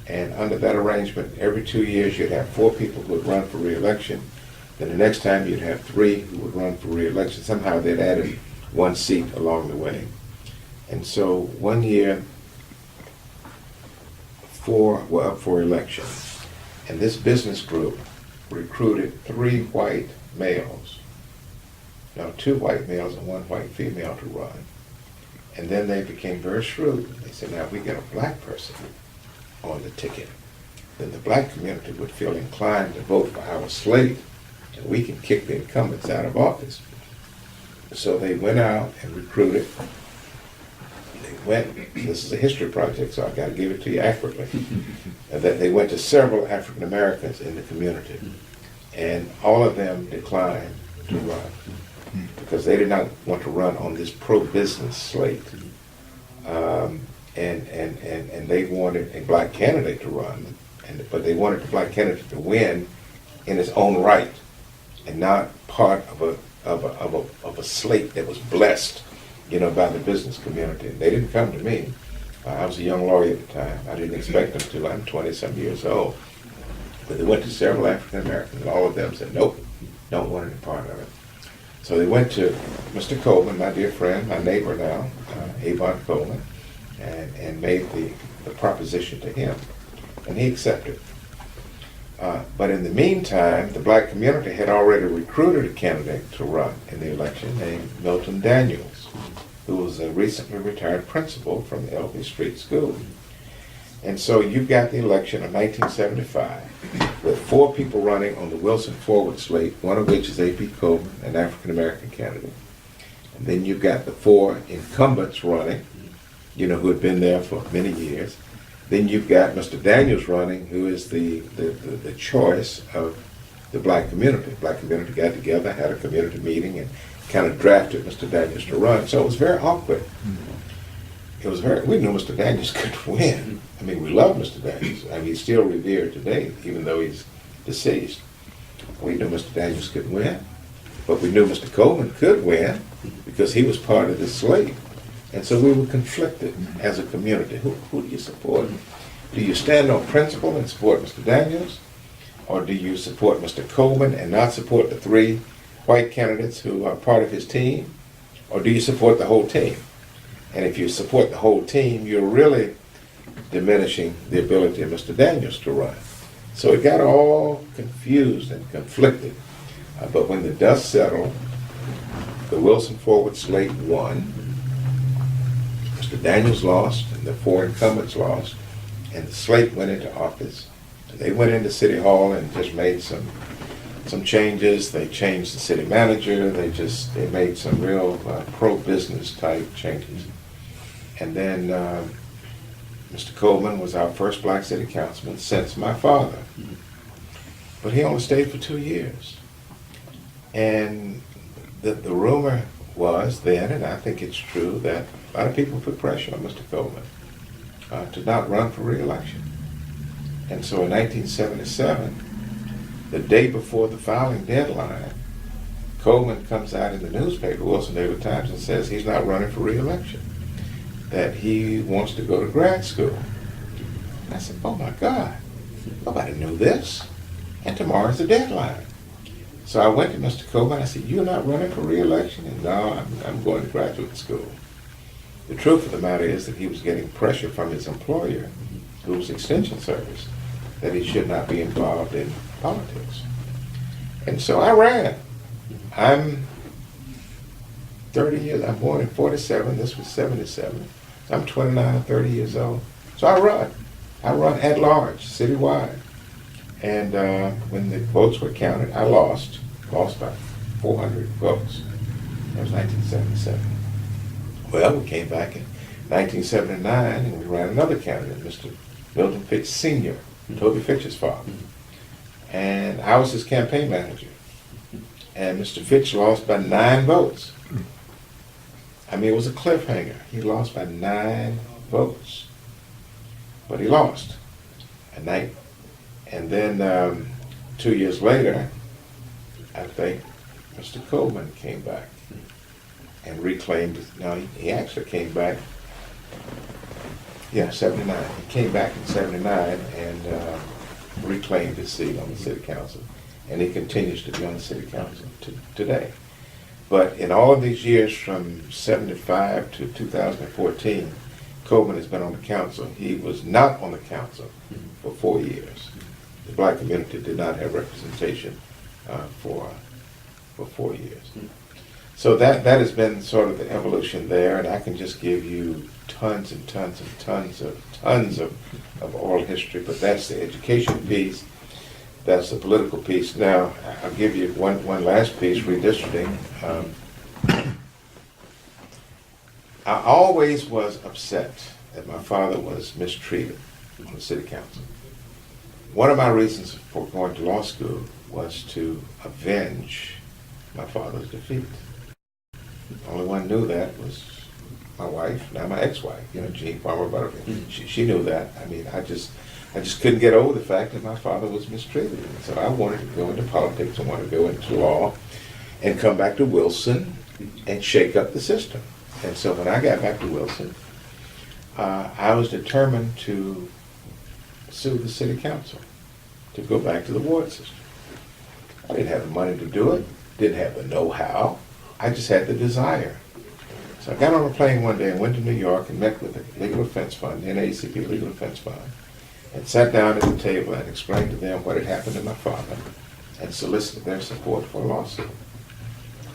And under that arrangement, every 2 years you'd have 4 people who would run for re-election. Then the next time you'd have 3 who would run for re-election. Somehow they'd added 1 seat along the way. And so one year, 4 were up for election. And this business group recruited 3 white males. Now 2 white males and 1 white female to run. And then they became very shrewd. They said, now if we get a black person on the ticket, then the black community would feel inclined to vote for our slate, and we can kick the incumbents out of office. So they went out and recruited. This is a history project, so I got to give it to you accurately, that they went to several African Americans in the community, and all of them declined to run because they did not want to run on this pro-business slate. And they wanted a black candidate to run, but they wanted the black candidate to win in his own right, and not part of a slate that was blessed, by the business community. They didn't come to me. I was a young lawyer at the time. I didn't expect them to. I'm 20-some years old. But they went to several African Americans, and all of them said, nope, don't want any part of it. So they went to Mr. Coleman, my dear friend, my neighbor now, Avon Coleman, and made the proposition to him. And he accepted. But in the meantime, the black community had already recruited a candidate to run in the election named Milton Daniels, who was a recently retired principal from the LB Street School. And so you've got the election of 1975 with 4 people running on the Wilson Forward slate, one of which is A.P. Coleman, an African-American candidate. And then you've got the 4 incumbents running, who had been there for many years. Then you've got Mr. Daniels running, who is the choice of the black community. The black community got together, had a community meeting, and kind of drafted Mr. Daniels to run. So it was very awkward. We knew Mr. Daniels could win. I mean, we love Mr. Daniels. I mean, he's still revered today, even though he's deceased. We knew Mr. Daniels could win, but we knew Mr. Coleman could win because he was part of this slate. And so we were conflicted as a community. Who do you support? Do you stand on principle and support Mr. Daniels? Or do you support Mr. Coleman and not support the 3 white candidates who are part of his team? Or do you support the whole team? And if you support the whole team, you're really diminishing the ability of Mr. Daniels to run. So it got all confused and conflicted. But when the dust settled, the Wilson Forward slate won. Mr. Daniels lost, and the 4 incumbents lost, and the slate went into office. They went into City Hall and just made some changes. They changed the city manager. They made some real pro-business type changes. And then Mr. Coleman was our first black city councilman since my father. But he only stayed for 2 years. And the rumor was then, and I think it's true, that a lot of people put pressure on Mr. Coleman to not run for re-election. And so in 1977, the day before the filing deadline, Coleman comes out in the newspaper, Wilson Daily Times, and says he's not running for re-election, that he wants to go to grad school. And I said, oh my God, nobody knew this, and tomorrow's the deadline. So I went to Mr. Coleman, I said, you're not running for re-election? And no, I'm going to graduate school. The truth of the matter is that he was getting pressure from his employer, who was Extension Service, that he should not be involved in politics. And so I ran. I'm 30 years, I'm born in 47, this was 77. I'm 29 or 30 years old. So I run. I run at large, citywide. And when the votes were counted, I lost by 400 votes. That was 1977. Well, we came back in 1979 and we ran another candidate, Mr. Milton Fitch Sr., Toby Fitch's father. And I was his campaign manager. And Mr. Fitch lost by 9 votes. I mean, it was a cliffhanger. He lost by 9 votes. But he lost. And then 2 years later, I think Mr. Coleman came back and reclaimed, no, he actually came back, 79. He came back in 79 and reclaimed his seat on the city council. And he continues to be on the city council today. But in all of these years from 75 to 2014, Coleman has been on the council. He was not on the council for 4 years. The black community did not have representation for 4 years. So that has been sort of the evolution there, and I can just give you tons and tons and tons of oral history, but that's the education piece. That's the political piece. Now, I'll give you one last piece, redistricting. I always was upset that my father was mistreated on the city council. One of my reasons for going to law school was to avenge my father's defeat. The only one who knew that was my wife, now my ex-wife, Jean Farmer Butterfield. She knew that. I mean, I just couldn't get over the fact that my father was mistreated. And so I wanted to go into politics. I wanted to go into law and come back to Wilson and shake up the system. And so when I got back to Wilson, I was determined to sue the city council to go back to the ward system. I didn't have the money to do it, didn't have the know-how. I just had the desire. So I got on a plane one day and went to New York and met with the Legal Defense Fund, the NAACP Legal Defense Fund, and sat down at the table and explained to them what had happened to my father and solicited their support for a lawsuit.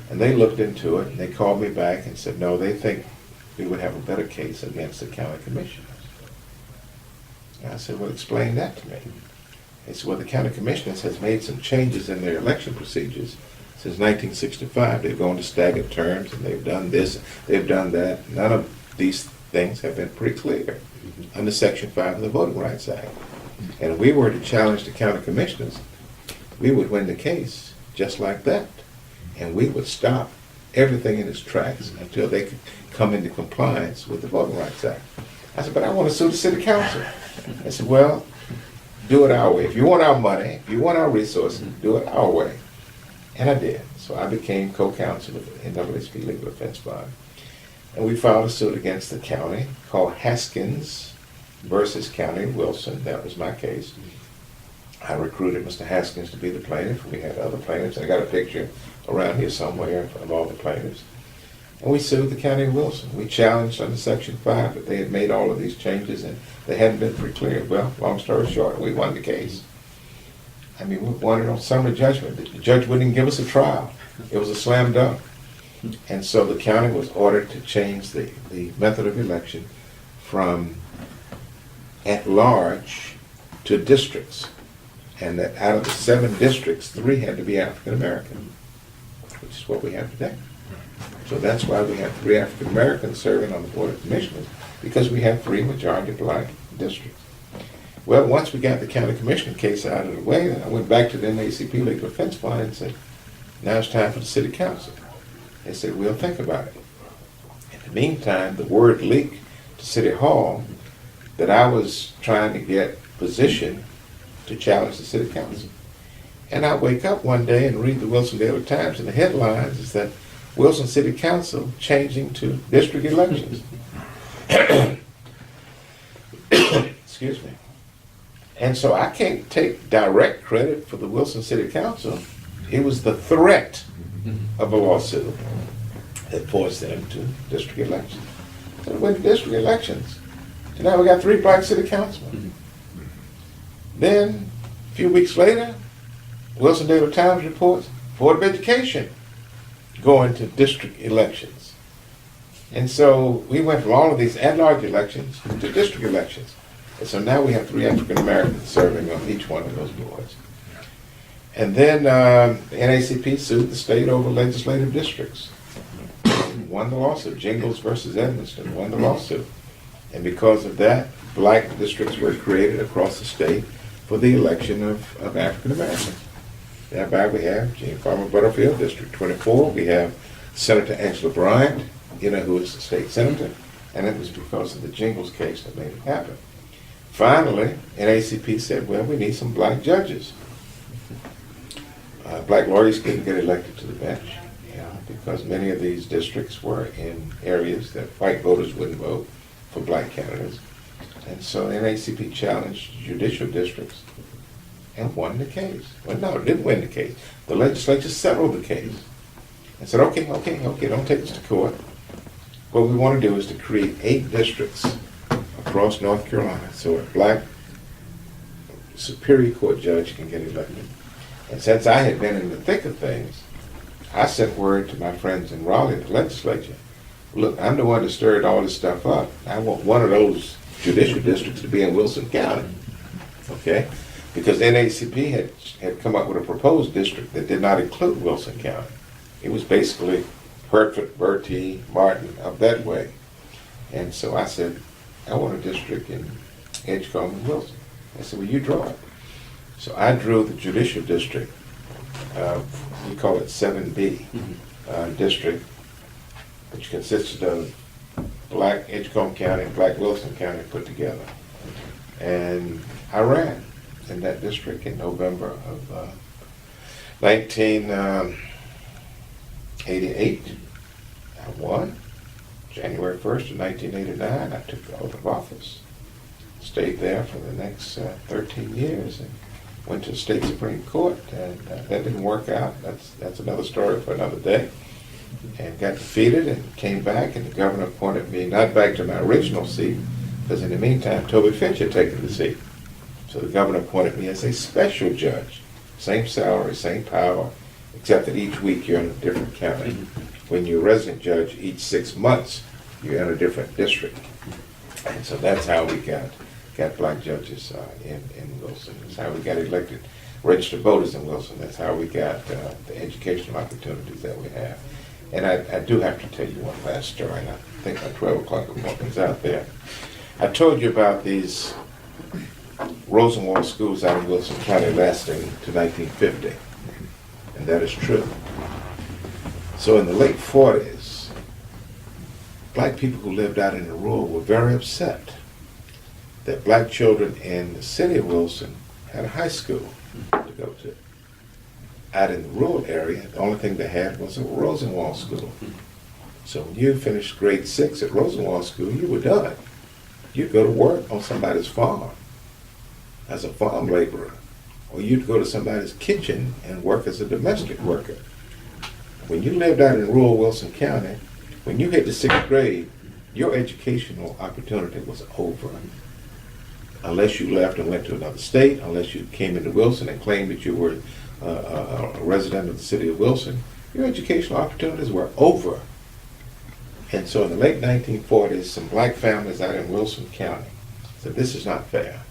And they looked into it and they called me back and said, no, they think we would have a better case against the county commissioners. And I said, well, explain that to me. They said, well, the county commissioners has made some changes in their election procedures since 1965. They've gone to staggered terms and they've done this, they've done that. None of these things have been pretty clear under Section 5 of the Voting Rights Act. And if we were to challenge the county commissioners, we would win the case just like that. And we would stop everything in its tracks until they could come into compliance with the Voting Rights Act. I said, but I want to sue the city council. I said, well, do it our way. If you want our money, if you want our resources, do it our way. And I did. So I became co-counsel of the NAACP Legal Defense Fund. And we filed a suit against the county called Haskins versus County of Wilson. That was my case. I recruited Mr. Haskins to be the plaintiff. We had other plaintiffs. I got a picture around here somewhere of all the plaintiffs. And we sued the County of Wilson. We challenged under Section 5 that they had made all of these changes and they hadn't been pretty clear. Well, long story short, we won the case. I mean, we won it on summary judgment. The judge wouldn't even give us a trial. It was a slam dunk. And so the county was ordered to change the method of election from at large to districts. And that out of the 7 districts, 3 had to be African American, which is what we have today. So that's why we have 3 African Americans serving on the Board of Commissioners, because we have 3 majority black districts. Well, once we got the county commissioner case out of the way, then I went back to the NAACP Legal Defense Fund and said, now it's time for the city council. They said, we'll think about it. In the meantime, the word leaked to City Hall that I was trying to get position to challenge the City Council. And I wake up one day and read the Wilson Daily Times, and the headlines is that Wilson City Council changing to district elections. Excuse me. And so I can't take direct credit for the Wilson City Council. It was the threat of a lawsuit that forced them to district elections. So they went to district elections. So now we got 3 black city councilmen. Then, a few weeks later, Wilson Daily Times reports Board of Education going to district elections. And so we went from all of these at-large elections to district elections. And so now we have 3 African Americans serving on each one of those boards. And then the NAACP sued the state over legislative districts. Won the lawsuit. Jingles versus Edmonston won the lawsuit. And because of that, black districts were created across the state for the election of African Americans. Thereby we have Gene Farmer Butterfield, District 24. We have Senator Angela Bryant, who is the state senator. And it was because of the Jingles case that made it happen. Finally, NAACP said, well, we need some black judges. Black lawyers couldn't get elected to the bench because many of these districts were in areas that white voters wouldn't vote for black candidates. And so NAACP challenged judicial districts and won the case. Well, no, it didn't win the case. The legislature settled the case and said, okay, don't take us to court. What we want to do is to create 8 districts across North Carolina so a black Superior Court judge can get elected. And since I had been in the thick of things, I sent word to my friends in Raleigh, the legislature, look, I'm the one that stirred all this stuff up. I want one of those judicial districts to be in Wilson County, okay? Because NAACP had come up with a proposed district that did not include Wilson County. It was basically Hertford, Bertie, Barton, up that way. And so I said, I want a district in Edgecombe and Wilson. I said, well, you draw it. So I drew the judicial district, we call it 7B district, which consisted of black Edgecombe County and black Wilson County put together. And I ran in that district in November of 1988. I won. January 1st of 1989, I took the oath of office. Stayed there for the next 13 years and went to the state Supreme Court, and that didn't work out. That's another story for another day. And got defeated and came back, and the governor appointed me not back to my original seat, because in the meantime, Toby Finch had taken the seat. So the governor appointed me as a special judge. Same salary, same power, except that each week you're in a different county. When you're a resident judge, each 6 months, you're in a different district. And so that's how we got black judges in Wilson. That's how we got elected registered voters in Wilson. That's how we got the educational opportunities that we have. And I do have to tell you one last story, and I think my 12 o'clock appointment's out there. I told you about these Rosenwald schools out in Wilson County lasting to 1950, and that is true. So in the late 40s, black people who lived out in the rural were very upset that black children in the city of Wilson had a high school to go to. Out in the rural area, the only thing they had was a Rosenwald school. So when you finished grade 6 at Rosenwald School, you were done. You'd go to work on somebody's farm as a farm laborer, or you'd go to somebody's kitchen and work as a domestic worker. When you lived out in rural Wilson County, when you hit the 6th grade, your educational opportunity was over. Unless you left and went to another state, unless you came into Wilson and claimed that you were a resident of the city of Wilson, your educational opportunities were over. And so in the late 1940s, some black families out in Wilson County said, this is not fair.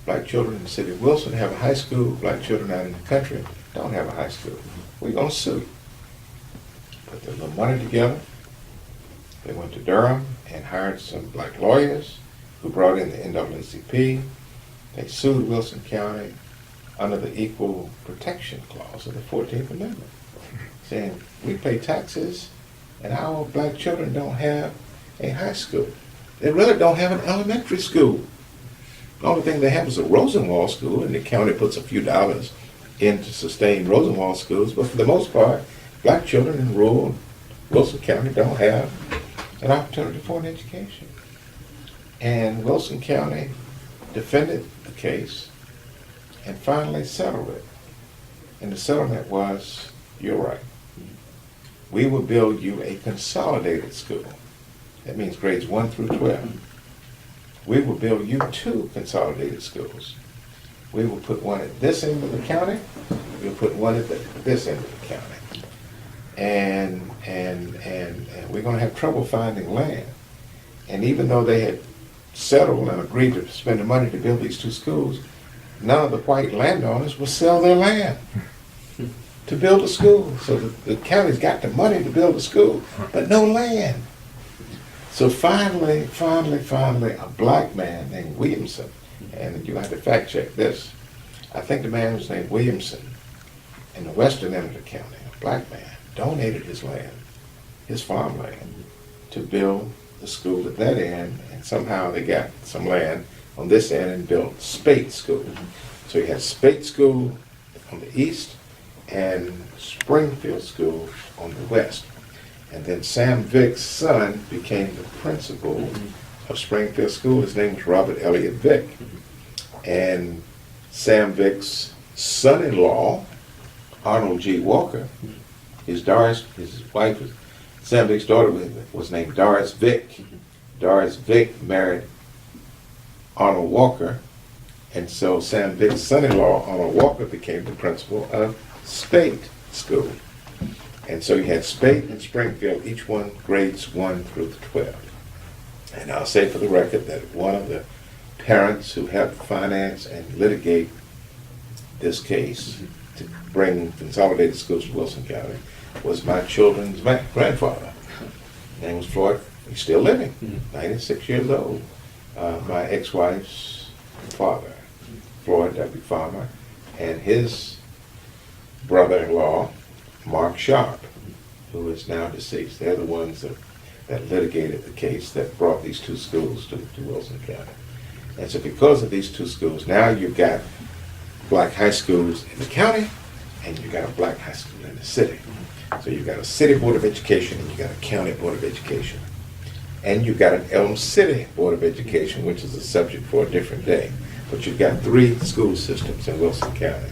Black children in the city of Wilson have a high school, black children out in the country don't have a high school. We're going to sue. Put their little money together. They went to Durham and hired some black lawyers who brought in the NAACP. They sued Wilson County under the Equal Protection Clause of the 14th Amendment. saying, we pay taxes and our black children don't have a high school. They really don't have an elementary school. The only thing they have is a Rosenwald school, and the county puts a few dollars in to sustain Rosenwald schools, but for the most part, black children in rural Wilson County don't have an opportunity for an education. And Wilson County defended the case and finally settled it. And the settlement was, you're right. We will build you a consolidated school. That means grades 1 through 12. We will build you 2 consolidated schools. We will put one at this end of the county. We'll put one at this end of the county. And we're going to have trouble finding land. And even though they had settled and agreed to spend the money to build these 2 schools, none of the white landowners will sell their land to build a school. So the county's got the money to build a school, but no land. So finally, a black man named Williamson, and you have to fact check this, I think the man was named Williamson, in the western end of the county, a black man, donated his land, his farmland, to build the school at that end, and somehow they got some land on this end and built Spate School. So you had Spate School on the east and Springfield School on the west. And then Sam Vick's son became the principal of Springfield School. His name was Robert Elliott Vick. And Sam Vick's son-in-law, Arnold G. Walker, his wife was, Sam Vick's daughter was named Doris Vick. Doris Vick married Arnold Walker, and so Sam Vick's son-in-law, Arnold Walker, became the principal of Spate School. And so you had Spate and Springfield, each one grades 1 through 12. And I'll say for the record that one of the parents who helped finance and litigate this case to bring consolidated schools to Wilson County was my children's grandfather. His name was Floyd. He's still living, 96 years old. My ex-wife's father, Floyd W. Farmer, and his brother-in-law, Mark Sharp, who is now deceased. They're the ones that litigated the case that brought these 2 schools to Wilson County. And so because of these 2 schools, now you've got black high schools in the county, and you've got a black high school in the city. So you've got a city board of education, and you've got a county board of education. And you've got an Elm City Board of Education, which is a subject for a different day. But you've got 3 school systems in Wilson County.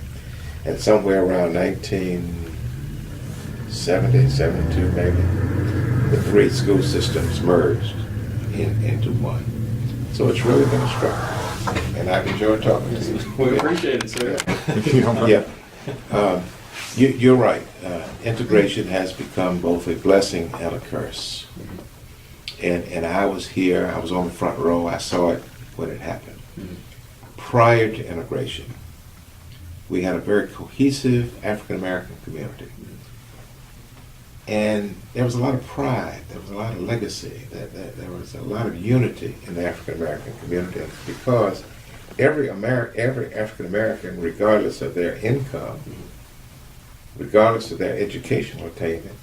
And somewhere around 1970, 72 maybe, the 3 school systems merged into one. So it's really been a struggle. And I've enjoyed talking to you. We appreciate it, sir. Yeah. You're right. Integration has become both a blessing and a curse. And I was here, I was on the front row, I saw it when it happened. Prior to integration, we had a very cohesive African-American community. And there was a lot of pride, there was a lot of legacy, there was a lot of unity in the African-American community because every African-American, regardless of their income, regardless of their educational attainment,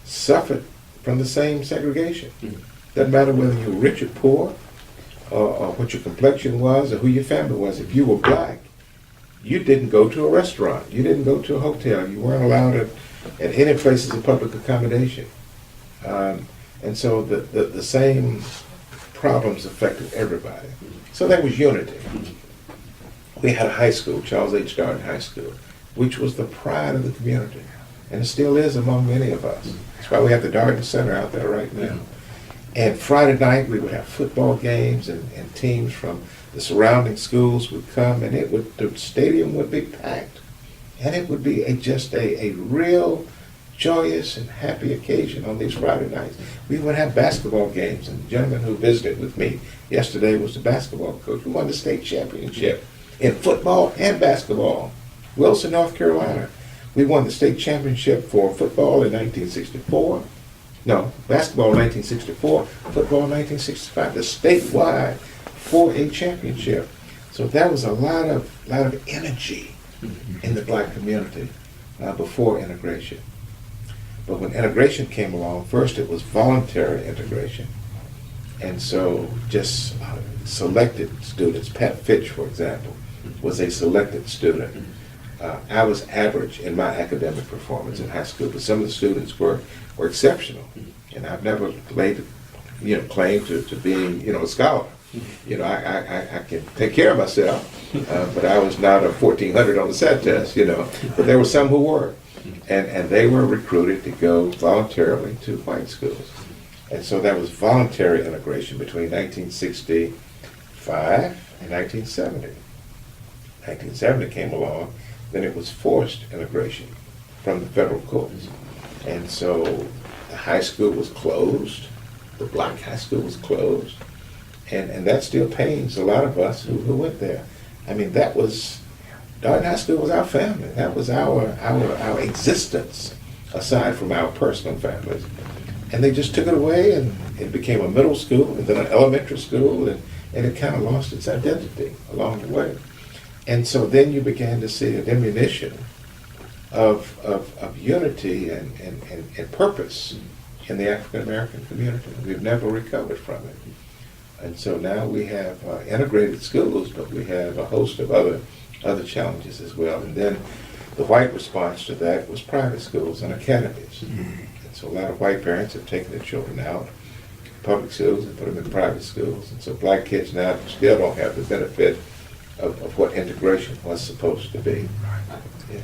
suffered from the same segregation. Doesn't matter whether you were rich or poor, or what your complexion was, or who your family was. If you were black, you didn't go to a restaurant, you didn't go to a hotel, you weren't allowed at any places of public accommodation. And so the same problems affected everybody. So there was unity. We had a high school, Charles H. Darden High School, which was the pride of the community, and it still is among many of us. That's why we have the Darden Center out there right now. And Friday night we would have football games, and teams from the surrounding schools would come, and the stadium would be packed. And it would be just a real joyous and happy occasion on these Friday nights. We would have basketball games, and the gentleman who visited with me yesterday was the basketball coach. We won the state championship in football and basketball. Wilson, North Carolina. We won the state championship for football in 1964. No, basketball in 1964, football in 1965. The statewide 4A championship. So that was a lot of energy in the black community before integration. But when integration came along, first it was voluntary integration. And so just selected students, Pat Fitch, for example, was a selected student. I was average in my academic performance in high school, but some of the students were exceptional. And I've never laid, claim to being, a scholar. I can take care of myself, but I was not a 1400 on the SAT test, but there were some who were. And they were recruited to go voluntarily to white schools. And so that was voluntary integration between 1965 and 1970. 1970 came along, then it was forced integration from the federal courts. And so the high school was closed, the black high school was closed, and that still pains a lot of us who went there. I mean, Barton High School was our family. That was our existence, aside from our personal families. And they just took it away, and it became a middle school, and then an elementary school, and it kind of lost its identity along the way. And so then you began to see a diminution of unity and purpose in the African American community. We've never recovered from it. And so now we have integrated schools, but we have a host of other challenges as well. And then the white response to that was private schools and academies. And so a lot of white parents have taken their children out of public schools and put them in private schools. And so black kids now still don't have the benefit of what integration was supposed to be. Yeah.